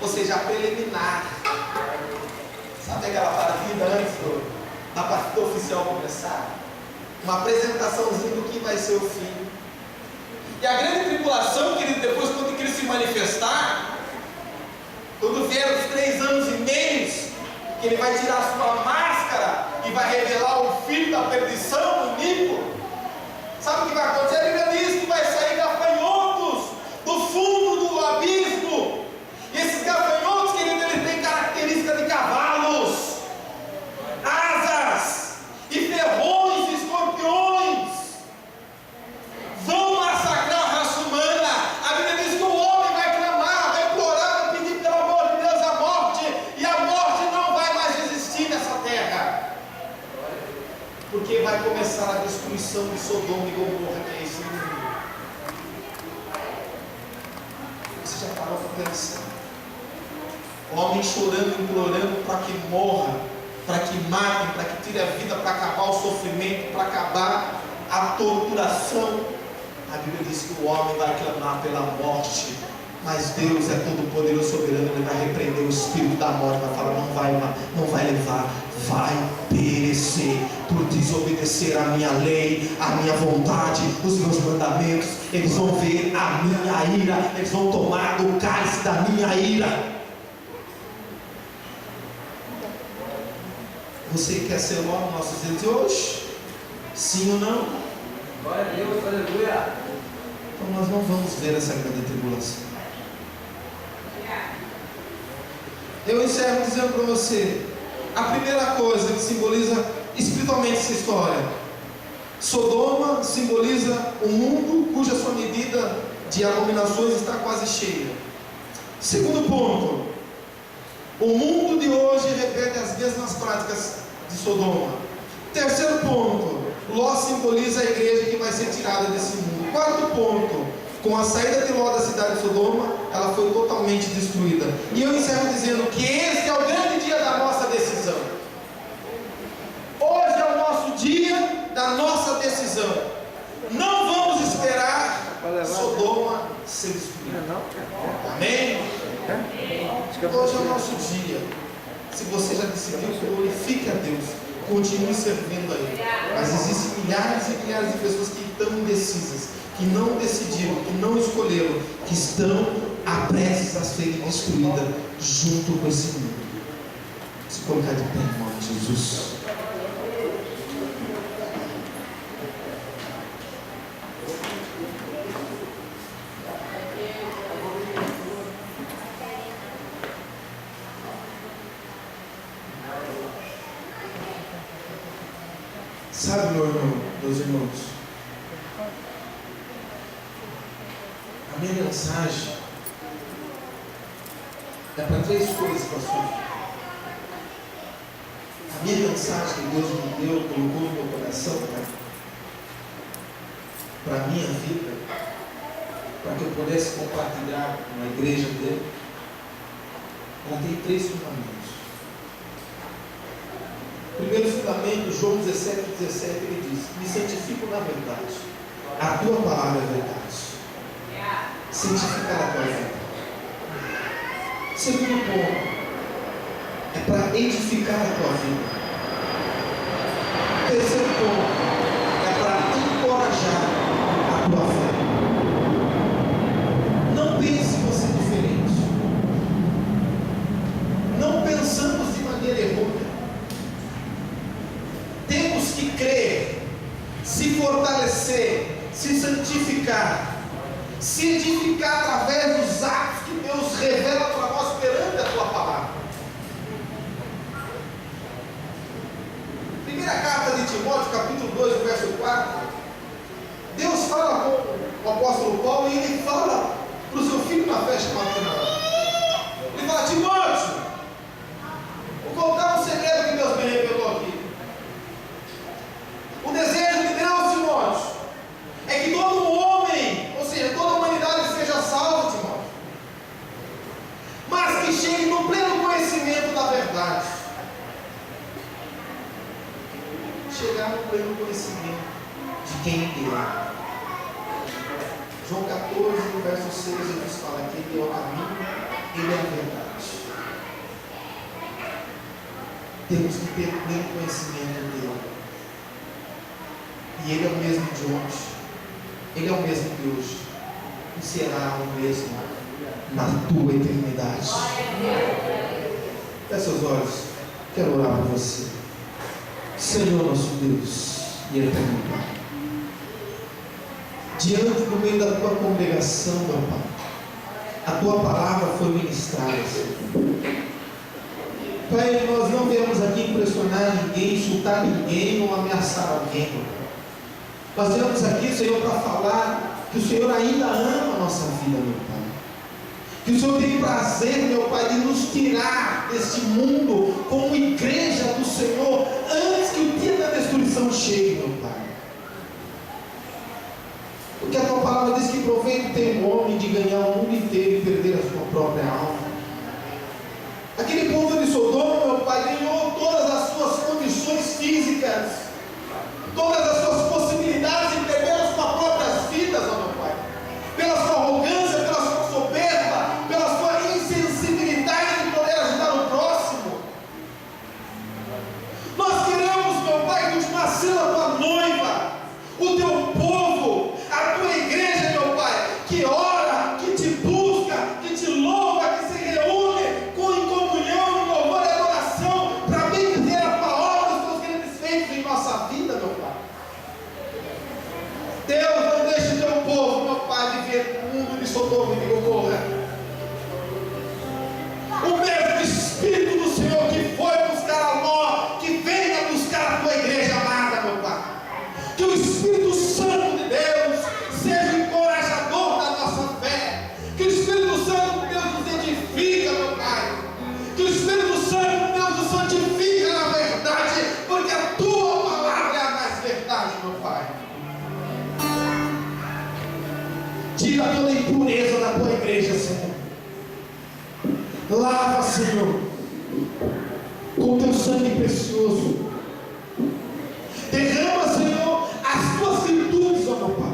ou seja, a preliminar. Sabe aquela partida antes da partida oficial começar? Uma apresentaçãozinha do que vai ser o fim. E a grande tribulação, querido, depois quando Cristo se manifestar, quando vier os 3 anos e meio, que Ele vai tirar a sua máscara e vai revelar o filho da perdição, o Nico. Sabe o que vai acontecer? A Bíblia diz que vai sair gafanhotos do fundo do abismo. E esses gafanhotos, querido, eles têm característica de cavalos, asas e ferrões e escorpiões. Vão massacrar a raça humana. A Bíblia porque vai começar a destruição de Sodoma e Gomorra, que é esse mundo. Você já parou para pensar? Homem chorando, implorando para que morra, para que matem, para que tire a vida, para acabar o sofrimento, para acabar a torturação. A Bíblia diz que o homem vai clamar pela morte, mas Deus é todo poderoso, soberano. Ele vai repreender o espírito da morte, vai falar: não vai levar, vai perecer por desobedecer a minha lei, a minha vontade, os meus mandamentos. Eles vão ver a minha ira, eles vão tomar do cálice da minha ira. Você quer ser Ló nos nossos dias de hoje? Sim ou não? Glória a Deus, aleluia. Então nós não vamos ver essa grande tribulação. Eu encerro dizendo para você: a primeira coisa que simboliza espiritualmente essa história, Sodoma simboliza um mundo cuja sua medida de abominações está quase cheia. Segundo ponto, o mundo de hoje repete as mesmas práticas de Sodoma. Terceiro ponto, Ló simboliza a igreja que vai ser tirada desse mundo. Quarto ponto, com a saída de Ló da cidade de Sodoma, ela foi totalmente destruída. E eu encerro dizendo que este é o grande dia da nossa decisão. Hoje é o nosso dia da nossa decisão. Não vamos esperar Sodoma ser destruída. Amém? Hoje é o nosso dia. Se você já decidiu, glorifique a Deus, continue servindo a Ele. Mas existem milhares e milhares de pessoas que estão indecisas, que não decidiram, que não escolheram, que estão prestes a serem destruídas junto com esse mundo. Se colocar de pé em nome de Jesus. Sabe, meu irmão, meus irmãos, a minha mensagem é para três coisas para a sua vida. A minha mensagem que Deus me deu, colocou no meu coração para a minha vida, para que eu pudesse compartilhar com a igreja dele, ela tem três fundamentos. Primeiro fundamento, João 17, ele diz: me santifico na verdade, a tua palavra é verdade. Santificar a tua vida. Segundo ponto, é para edificar a tua vida. Terceiro ponto, é para encorajar a tua fé. Não pense você diferente. Não pensamos de maneira errônea. Temos que crer, se fortalecer, se santificar, se edificar através dos atos que Deus revela para nós perante a tua palavra. Primeira carta de Timóteo, capítulo 2, verso 4. Deus fala com o apóstolo Paulo e ele fala para o seu filho na fé chamado Timóteo. Ele fala: Timóteo, vou contar um segredo que Deus me revelou aqui. O desejo de Deus, Timóteo, é que todo homem, ou seja, toda a humanidade seja salva, Timóteo, mas que chegue no pleno conhecimento da verdade. Chegar no pleno conhecimento de quem Ele é. João 14, verso 6, Jesus fala que Ele é o caminho, Ele é a verdade. Temos que ter o pleno conhecimento dele. E Ele é o mesmo de ontem, Ele é o mesmo de hoje, e será o mesmo na tua eternidade. Feche seus olhos, quero orar por você. Senhor nosso Deus e eterno Pai, diante do meio da tua congregação, meu Pai, a tua palavra foi ministrada, Senhor. Pai, nós não viemos aqui impressionar ninguém, insultar ninguém ou ameaçar alguém, meu Pai. Nós viemos aqui, Senhor, para falar que o Senhor ainda ama a nossa vida, meu Pai. Que o Senhor tem prazer, meu Pai, de nos tirar deste mundo como igreja do Senhor, antes que o dia da destruição coração cheio, meu Pai. Porque a tua palavra diz que proveito tem o homem de ganhar o mundo inteiro e perder a sua própria alma. Aquele povo de Sodoma, meu Pai, ganhou todas as suas condições físicas, todas as suas possibilidades e perderam as suas próprias vidas, ó meu Pai, pela sua arrogância, pela sua soberba, pela sua insensibilidade de poder ajudar o próximo. Nós queremos, meu Pai, continuar sendo a tua noiva, o teu povo, a tua igreja, meu Pai, que ora, que te busca, que te louva, que se reúne em comunhão, em louvor e adoração, para bendizer a tua obra, os teus grandes feitos em nossa vida, meu Pai. Deus, não deixe o teu povo, meu Pai, viver no mundo de Sodoma e de Gomorra. O mesmo Espírito do Senhor que foi buscar a Ló, que venha buscar a tua igreja amada, meu Pai. Que o Espírito Santo de Deus seja o encorajador da nossa fé. Que o Espírito Santo de Deus nos edifica, meu Pai. Que o Espírito Santo de Deus nos santifica na verdade, porque a tua palavra é a mais verdade, meu Pai. Tira toda a impureza da tua igreja, Senhor. Lava, Senhor, com teu sangue precioso. Derrama, Senhor, as tuas virtudes, ó meu Pai.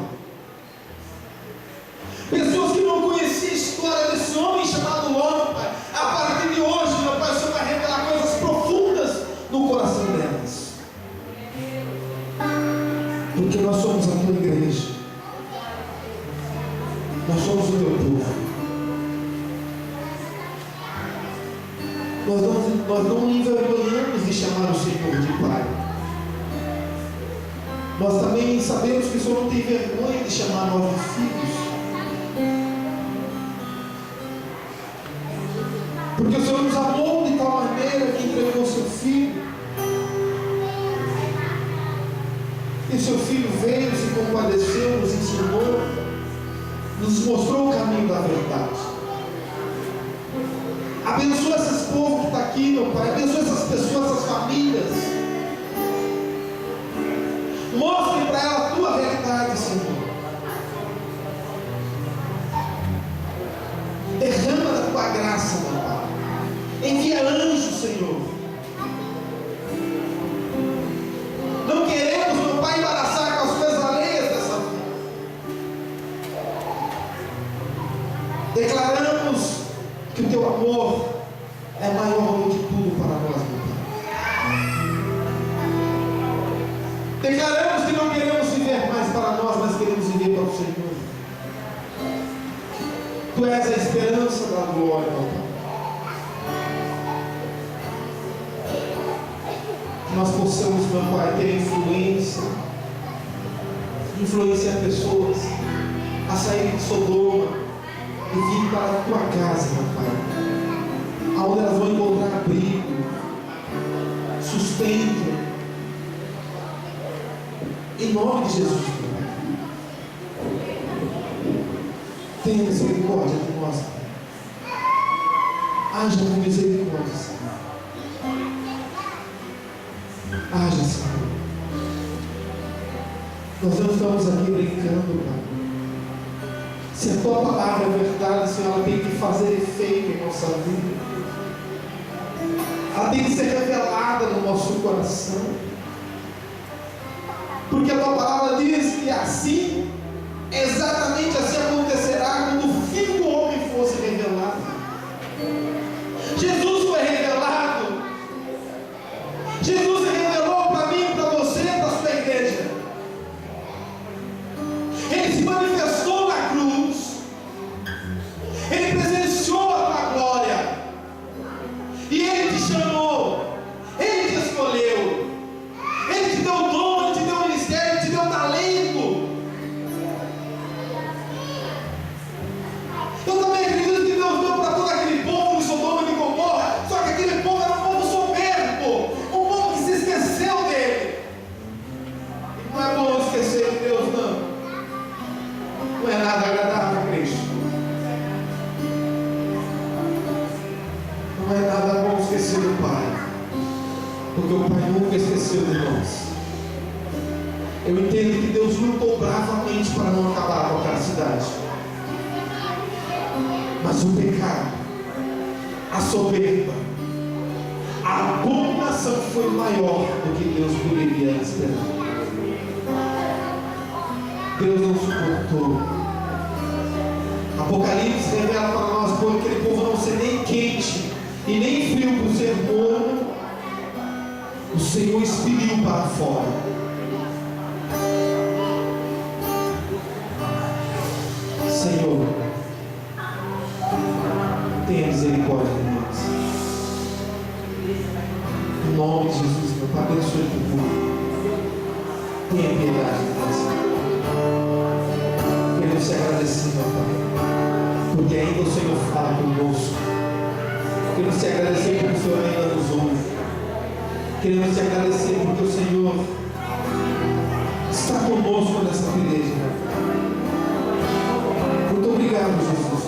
Pessoas que não conheciam a história desse homem chamado Ló, meu Pai, a partir de hoje, meu Pai, o Senhor vai revelar coisas profundas no coração delas. Porque nós somos a tua igreja. Nós somos o teu povo. Nós não envergonhamos de chamar o Senhor de Pai. Nós também sabemos que o Senhor não tem vergonha de chamar nós de filhos. Porque o Senhor nos amou de tal maneira que entregou o seu Filho. E o seu Filho veio, se compadeceu, nos ensinou, nos mostrou o caminho da verdade. Abençoa esse povo que está aqui, meu Pai. Abençoa essas pessoas, essas famílias. Mostre para ela a tua verdade, Senhor. Derrama da tua graça, meu Pai. Envia anjos, Senhor. Não queremos, meu Pai, embaraçar com as coisas alheias dessa vida. Declaramos que o teu amor é maior do que tudo para nós, meu Pai. Declaramos que não queremos viver mais para nós, mas queremos viver para o Senhor. Tu és a esperança da glória, meu Pai. Que nós possamos, meu Pai, ter influenciar pessoas a sair de Sodoma e vir para a tua casa, meu Pai, aonde elas vão encontrar abrigo, sustento, em nome de Jesus, meu Pai. Tenha misericórdia de nós, Pai. Haja com misericórdia, Senhor. Haja, Senhor. Nós não estamos aqui brincando, Pai. Se a tua palavra é verdade, Senhor, ela tem que fazer efeito em nossa vida. Ela tem que ser revelada no nosso coração. Porque a tua palavra diz que assim, exatamente assim acontecerá quando o Filho do Homem fosse revelado. Jesus foi revelado. Jesus se revelou para mim, para você, para a sua igreja. Ele se manifestou na cruz. Ele presenciou a tua glória. E Ele te chamou. Ele te escolheu. Ele te deu dom, Ele te deu ministério, Ele te deu talento. Eu também acredito que Deus deu para todo aquele povo de Sodoma e de Gomorra. Só que aquele povo era um povo soberbo, um povo que se esqueceu dele. E não é bom esquecer de Deus, não. Não é nada agradável a Cristo. Não é nada bom esquecer do Pai, porque o Pai nunca esqueceu de nós. Eu entendo que Deus lutou bravamente para não acabar com aquela cidade. Mas o pecado, a soberba, a abominação foi maior do que Deus poderia esperar. Deus não suportou. Apocalipse revela para nós, por aquele povo não ser nem quente e nem frio por ser morno, o Senhor expeliu para fora. Senhor, tenha misericórdia de nós. Em nome de Jesus, meu Pai, abençoe o povo. Tenha piedade de nós. Queremos te agradecer, meu Pai, porque ainda o Senhor fala conosco. Queremos te agradecer porque o Senhor ainda nos ouve. Queremos te agradecer porque o Senhor está conosco nessa igreja. Muito obrigado, Jesus.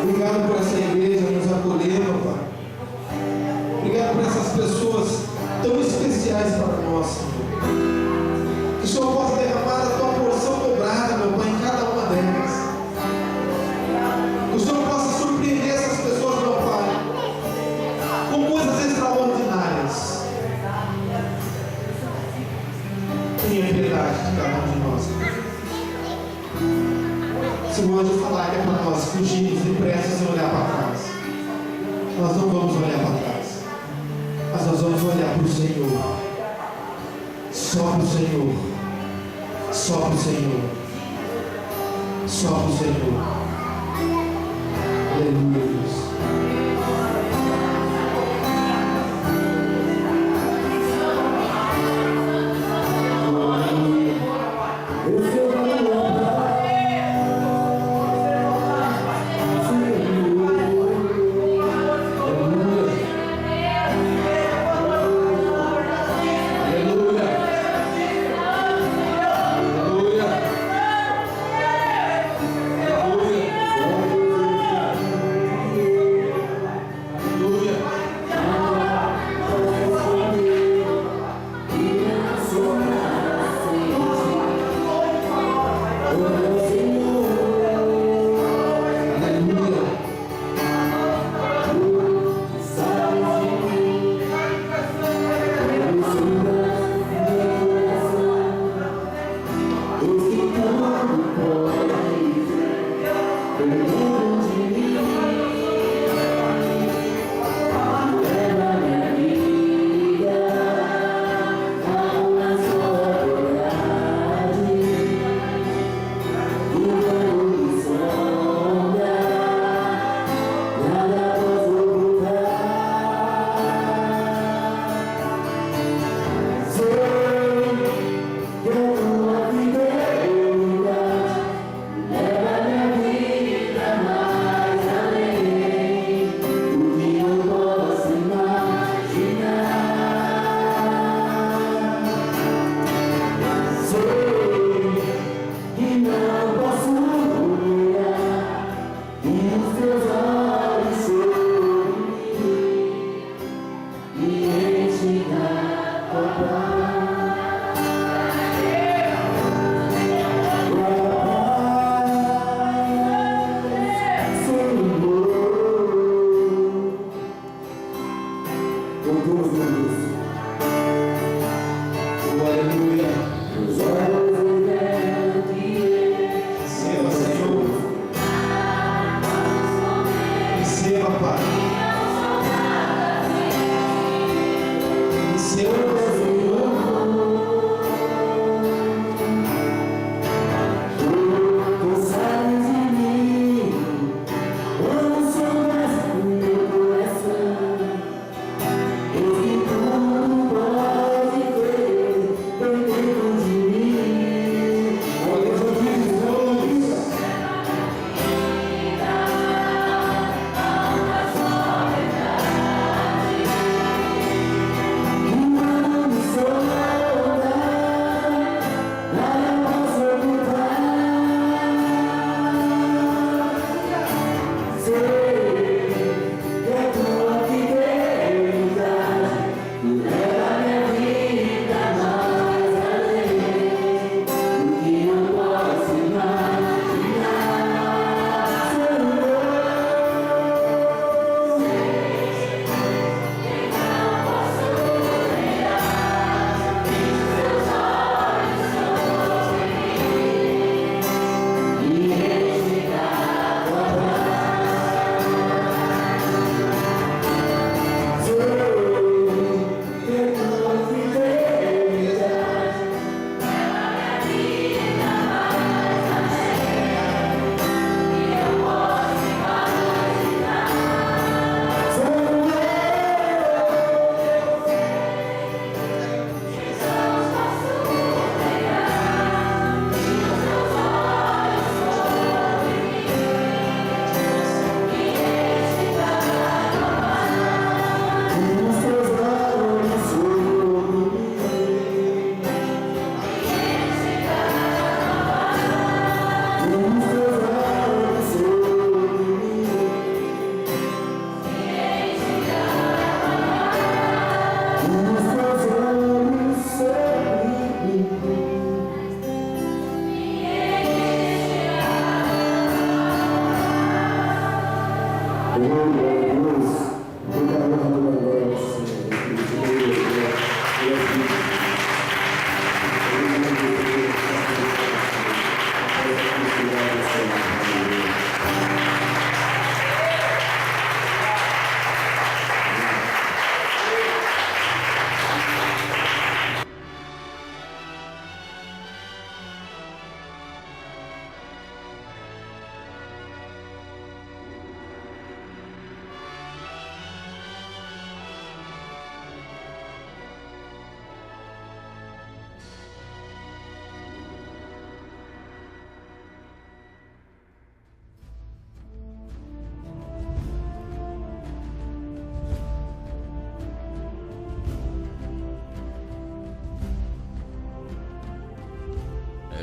Obrigado por essa igreja nos acolher, meu Pai. Obrigado por essas pessoas tão especiais para nós, Senhor. Que o Senhor possa derramar a tua porção dobrada, meu Pai, em cada uma delas. Que o Senhor possa surpreender essas pessoas, meu Pai, com coisas extraordinárias. Tenha piedade de cada um de nós. Se o anjo falar que é para nós fugirmos depressa sem olhar para trás, nós não vamos olhar para trás, mas nós vamos olhar para o Senhor. Só para o Senhor. Só para o Senhor. Só para o Senhor. Aleluia, Deus.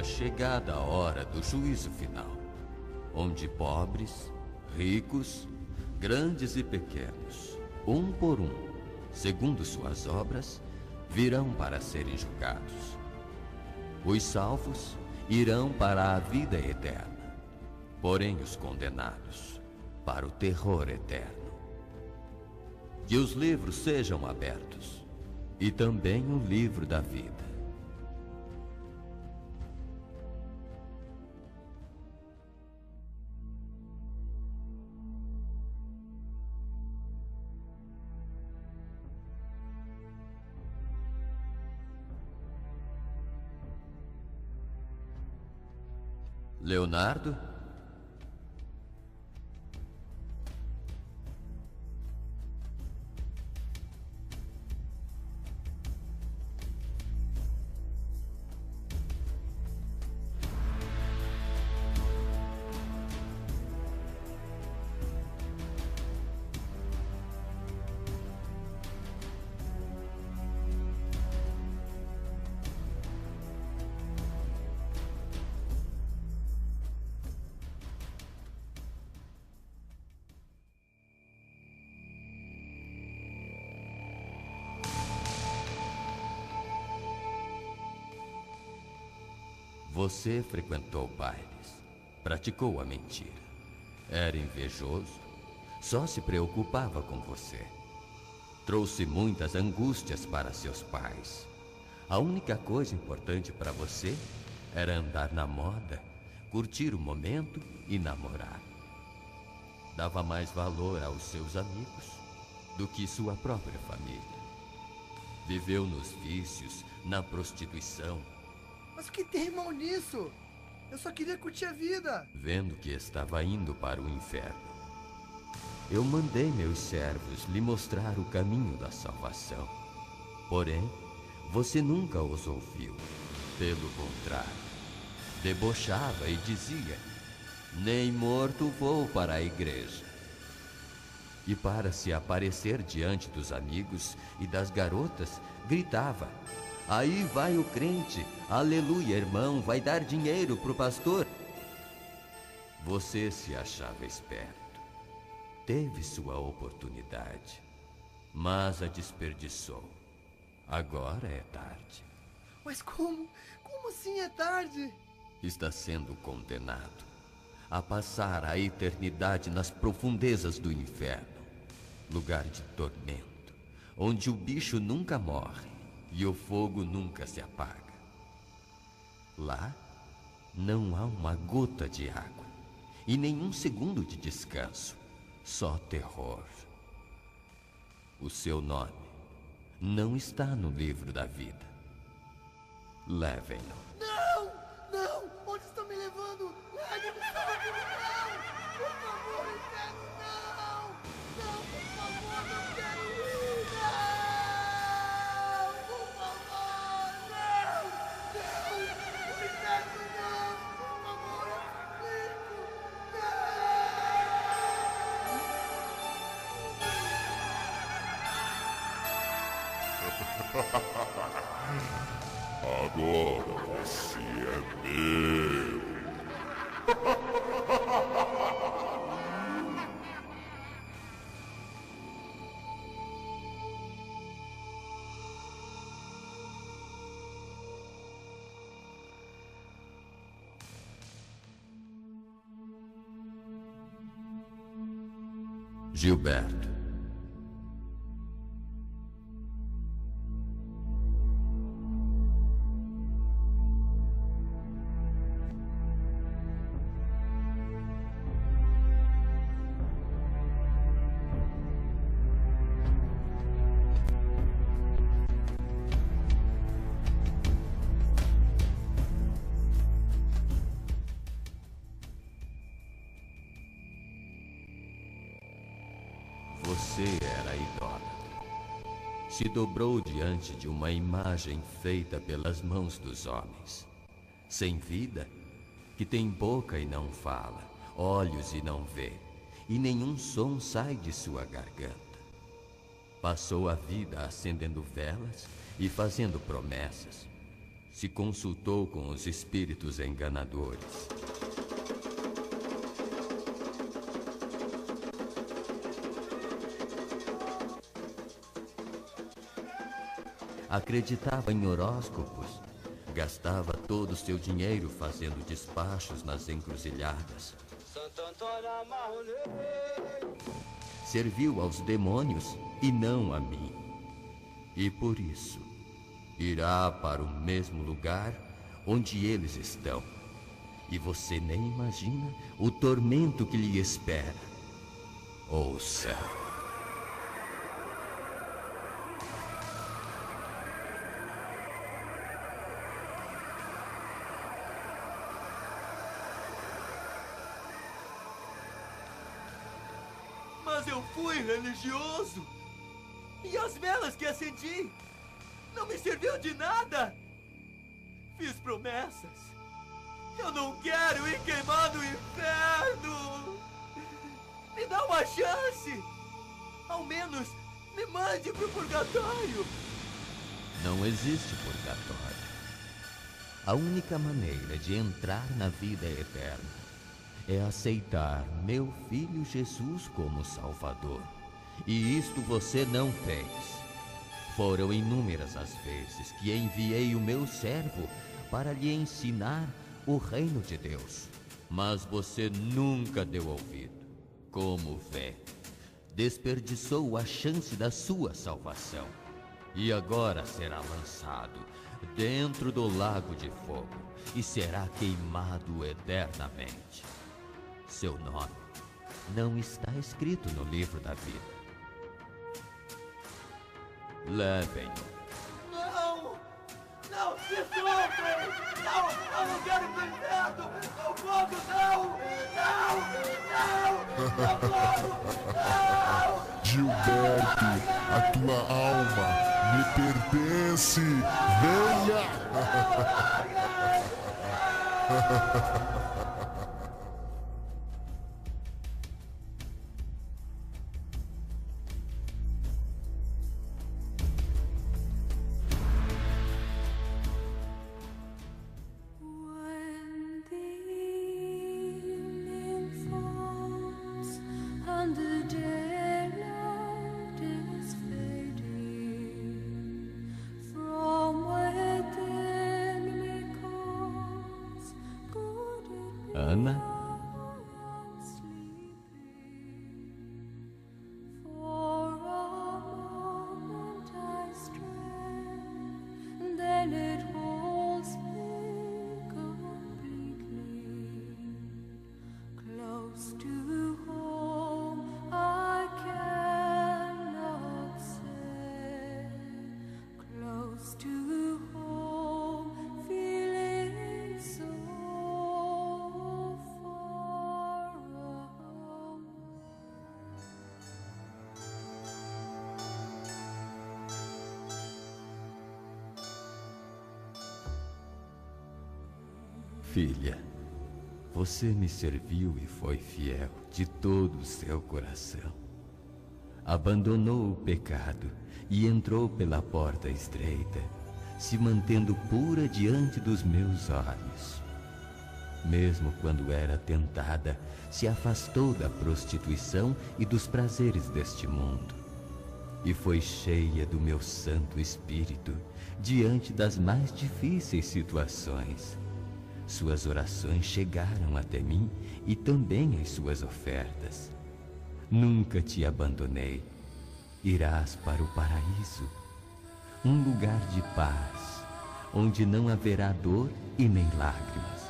chegada a hora do juízo final, onde pobres, ricos, grandes e pequenos, um por um, segundo suas obras, virão para serem julgados. Os salvos irão para a vida eterna, porém os condenados para o terror eterno. Que os livros sejam abertos, e também o livro da vida. Leonardo? Você frequentou bailes, praticou a mentira, era invejoso, só se preocupava com você. Trouxe muitas angústias para seus pais. A única coisa importante para você era andar na moda, curtir o momento e namorar. Dava mais valor aos seus amigos do que sua própria família. Viveu nos vícios, na prostituição. Mas o que tem mal nisso? Eu só queria curtir a vida. Vendo que estava indo para o inferno, eu mandei meus servos lhe mostrar o caminho da salvação. Porém, você nunca os ouviu. Pelo contrário, debochava e dizia: nem morto vou para a igreja. E para se aparecer diante dos amigos e das garotas, gritava: aí vai o crente, aleluia, irmão, vai dar dinheiro pro pastor. Você se achava esperto. Teve sua oportunidade, mas a desperdiçou. Agora é tarde. Mas como? Como assim é tarde? Está sendo condenado a passar a eternidade nas profundezas do inferno, lugar de tormento, onde o bicho nunca morre e o fogo nunca se apaga. Lá não há uma gota de água e nenhum segundo de descanso, só terror. O seu nome não está no livro da vida. Levem-no. Não! Não! Onde estão me levando? Largue-me, não! Por favor, inferno, não! Não, por favor, não quero ir! Não! Por favor, não! Não! O inferno, não! Por favor, eu suplico! Agora você é meu. Gilberto. Você era idólatra. Se dobrou diante de uma imagem feita pelas mãos dos homens, sem vida, que tem boca e não fala, olhos e não vê, e nenhum som sai de sua garganta. Passou a vida acendendo velas e fazendo promessas. se consultou com os espíritos enganadores. Acreditava em horóscopos, gastava todo o seu dinheiro fazendo despachos nas encruzilhadas. Serviu aos demônios e não a mim. E por isso, irá para o mesmo lugar onde eles estão. E você nem imagina o tormento que lhe espera. Ouça. Mas eu fui religioso. E as velas que acendi não me serviu de nada. Fiz promessas. Eu não quero ir queimar no inferno. Me dá uma chance. Ao menos me mande pro purgatório. Não existe purgatório. A única maneira de entrar na vida eterna é aceitar meu filho Jesus como Salvador. E isto você não fez. Foram inúmeras as vezes que enviei o meu servo para lhe ensinar o reino de Deus. Mas você nunca deu ouvido. Como vê, desperdiçou a chance da sua salvação. E agora será lançado dentro do lago de fogo e será queimado eternamente. Seu nome não está escrito no livro da vida. Levem-o. Não! Não, me soltem! Não, eu não quero ir pro inferno! O fogo, não! Não! Não! Não! Não! Gilberto, a tua alma me pertence. Venha! When the evening falls and the daylight is fading, from within me calls good Ana? and sleeping. For a moment I stray, and then it holds me completely. Close to home, I cannot say. Close to home, feeling so far away. Filha, você me serviu e foi fiel de todo o seu coração. Abandonou o pecado e entrou pela porta estreita, se mantendo pura diante dos meus olhos. Mesmo quando era tentada, se afastou da prostituição e dos prazeres deste mundo. E foi cheia do meu Santo Espírito diante das mais difíceis situações. Suas orações chegaram até mim e também as suas ofertas. Nunca te abandonei. Irás para o paraíso, um lugar de paz, onde não haverá dor e nem lágrimas,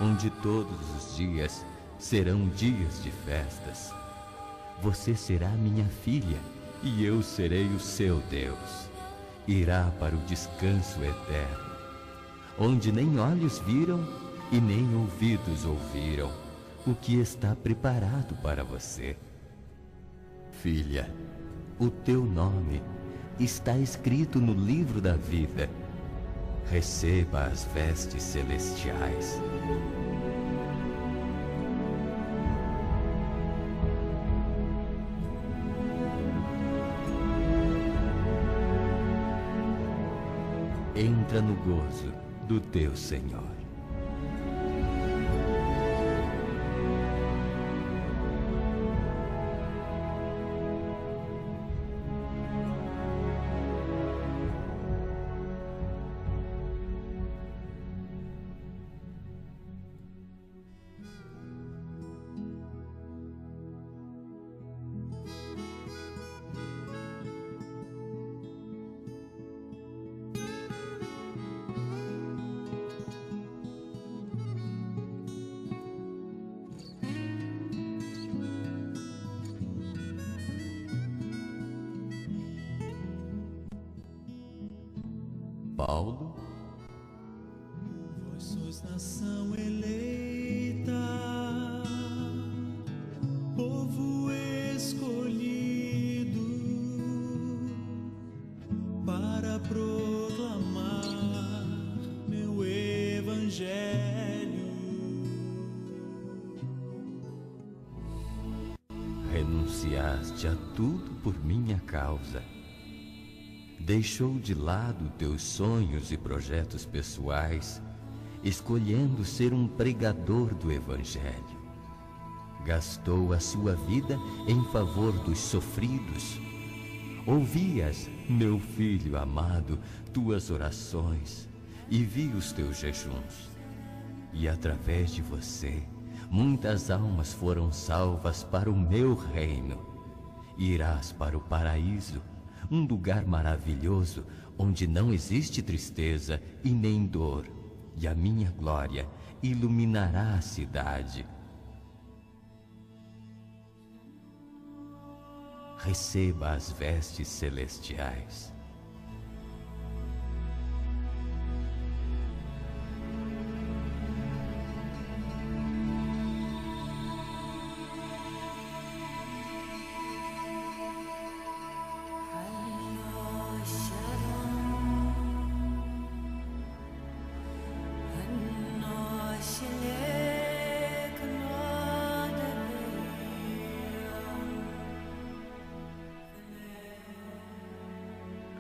onde todos os dias serão dias de festas. Você será minha filha e eu serei o seu Deus. Irá para o descanso eterno, onde nem olhos viram e nem ouvidos ouviram o que está preparado para você. Filha, o teu nome está escrito no livro da vida. Receba as vestes celestiais. Entra no gozo do teu Senhor. Paulo, vós sois nação eleita, povo escolhido, para proclamar meu evangelho. renunciaste a tudo por minha causa. Deixou de lado teus sonhos e projetos pessoais, escolhendo ser um pregador do Evangelho. Gastou a sua vida em favor dos sofridos. Ouvias, meu filho amado, tuas orações e vi os teus jejuns. E através de você, muitas almas foram salvas para o meu reino. Irás para o paraíso, um lugar maravilhoso, onde não existe tristeza e nem dor, e a minha glória iluminará a cidade. Receba as vestes celestiais.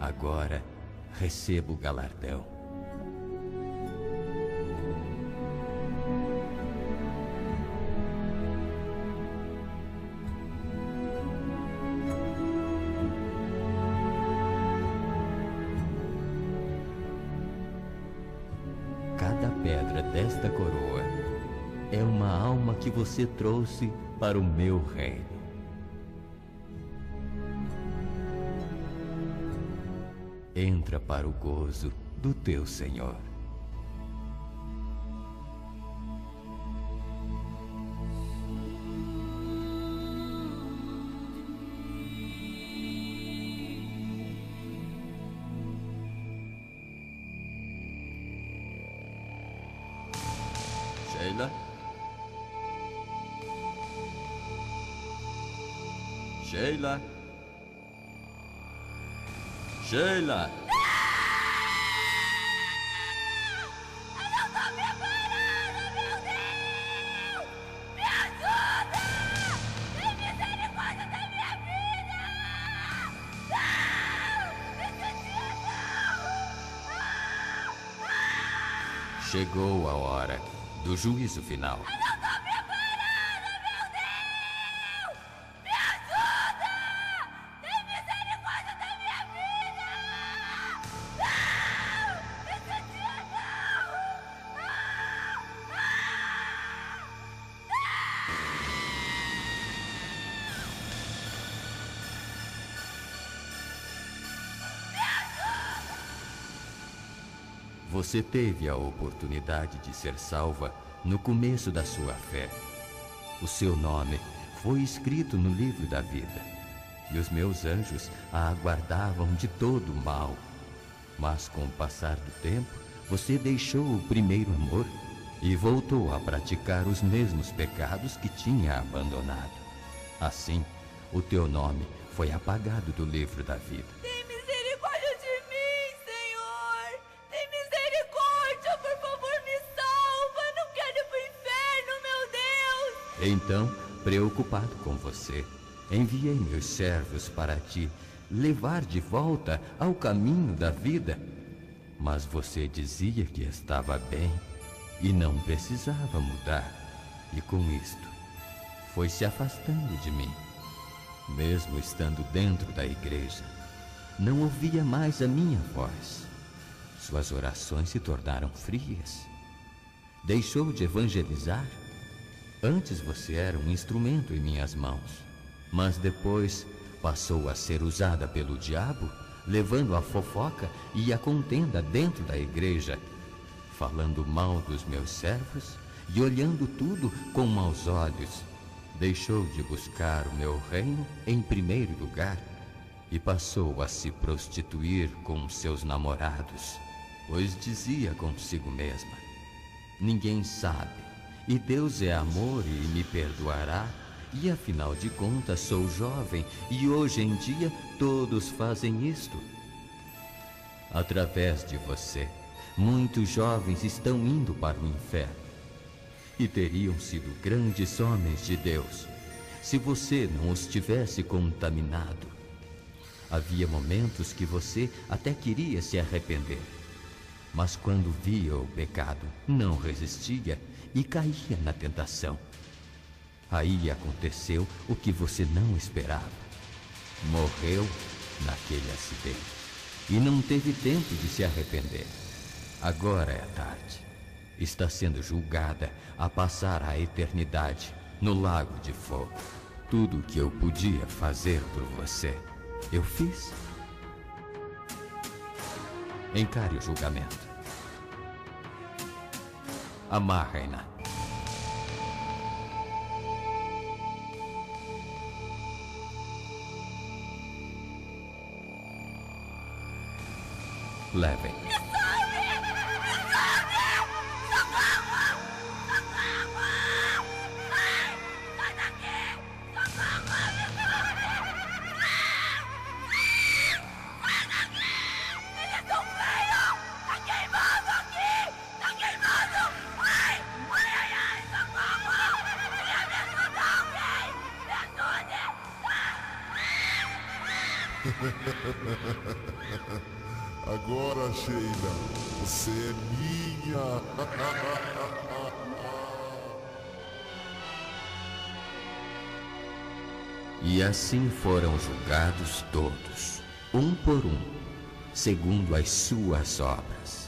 Agora receba o galardão. Cada pedra desta coroa é uma alma que você trouxe para o meu reino. Entra para o gozo do teu Senhor. Sheila? Sheila? Sheila! Eu não tô preparada, meu Deus! Me ajuda! Tem misericórdia da minha vida! Não! Esse dia não! Chegou a hora do juízo final. Eu não tô preparada, meu Deus! Me ajuda! Tem misericórdia da minha vida! Não! Esse dia não! Você teve a oportunidade de ser salva no começo da sua fé. O seu nome foi escrito no livro da vida, e os meus anjos a aguardavam de todo o mal. Mas com o passar do tempo, você deixou o primeiro amor e voltou a praticar os mesmos pecados que tinha abandonado. Assim, o teu nome foi apagado do livro da vida. Tem misericórdia de mim, Senhor! Tem misericórdia, por favor, me salva! Não quero ir pro inferno, meu Deus! Então, preocupado com você, enviei meus servos para te levar de volta ao caminho da vida. Mas você dizia que estava bem e não precisava mudar. E com isto, foi se afastando de mim. Mesmo estando dentro da igreja, não ouvia mais a minha voz. Suas orações se tornaram frias. Deixou de evangelizar. Antes você era um instrumento em minhas mãos, mas depois passou a ser usada pelo diabo, levando a fofoca e a contenda dentro da igreja, falando mal dos meus servos e olhando tudo com maus olhos. Deixou de buscar o meu reino em primeiro lugar e passou a se prostituir com seus namorados, pois dizia consigo mesma: ninguém sabe, e Deus é amor e me perdoará, e afinal de contas sou jovem e hoje em dia todos fazem isto. Através de você, muitos jovens estão indo para o inferno. E teriam sido grandes homens de Deus se você não os tivesse contaminado. Havia momentos que você até queria se arrepender, mas quando via o pecado, não resistia e caía na tentação. Aí aconteceu o que você não esperava. Morreu naquele acidente e não teve tempo de se arrepender. Agora é tarde. Está sendo julgada a passar a eternidade no lago de fogo. Tudo o que eu podia fazer por você, eu fiz. Encare o julgamento. Amarrem-na. Levem. Agora, Sheila, você é minha. E assim foram julgados todos, um por um, segundo as suas obras.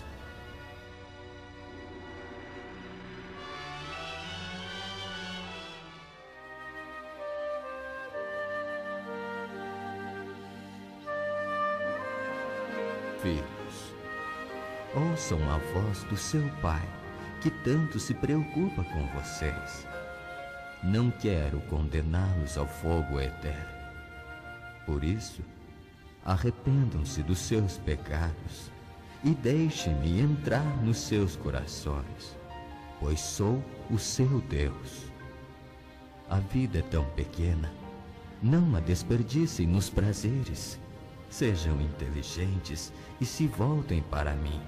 Filhos, ouçam a voz do seu pai, que tanto se preocupa com vocês. Não quero condená-los ao fogo eterno. Por isso, arrependam-se dos seus pecados e deixem-me entrar nos seus corações, pois sou o seu Deus. A vida é tão pequena, não a desperdicem nos prazeres. Sejam inteligentes e se voltem para mim.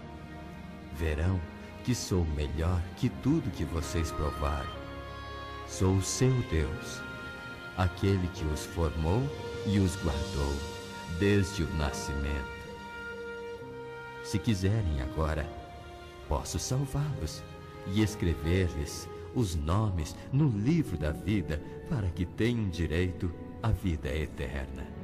Verão que sou melhor que tudo que vocês provaram. Sou o seu Deus, aquele que os formou e os guardou desde o nascimento. Se quiserem agora, posso salvá-los e escrever-lhes os nomes no livro da vida para que tenham direito à vida eterna.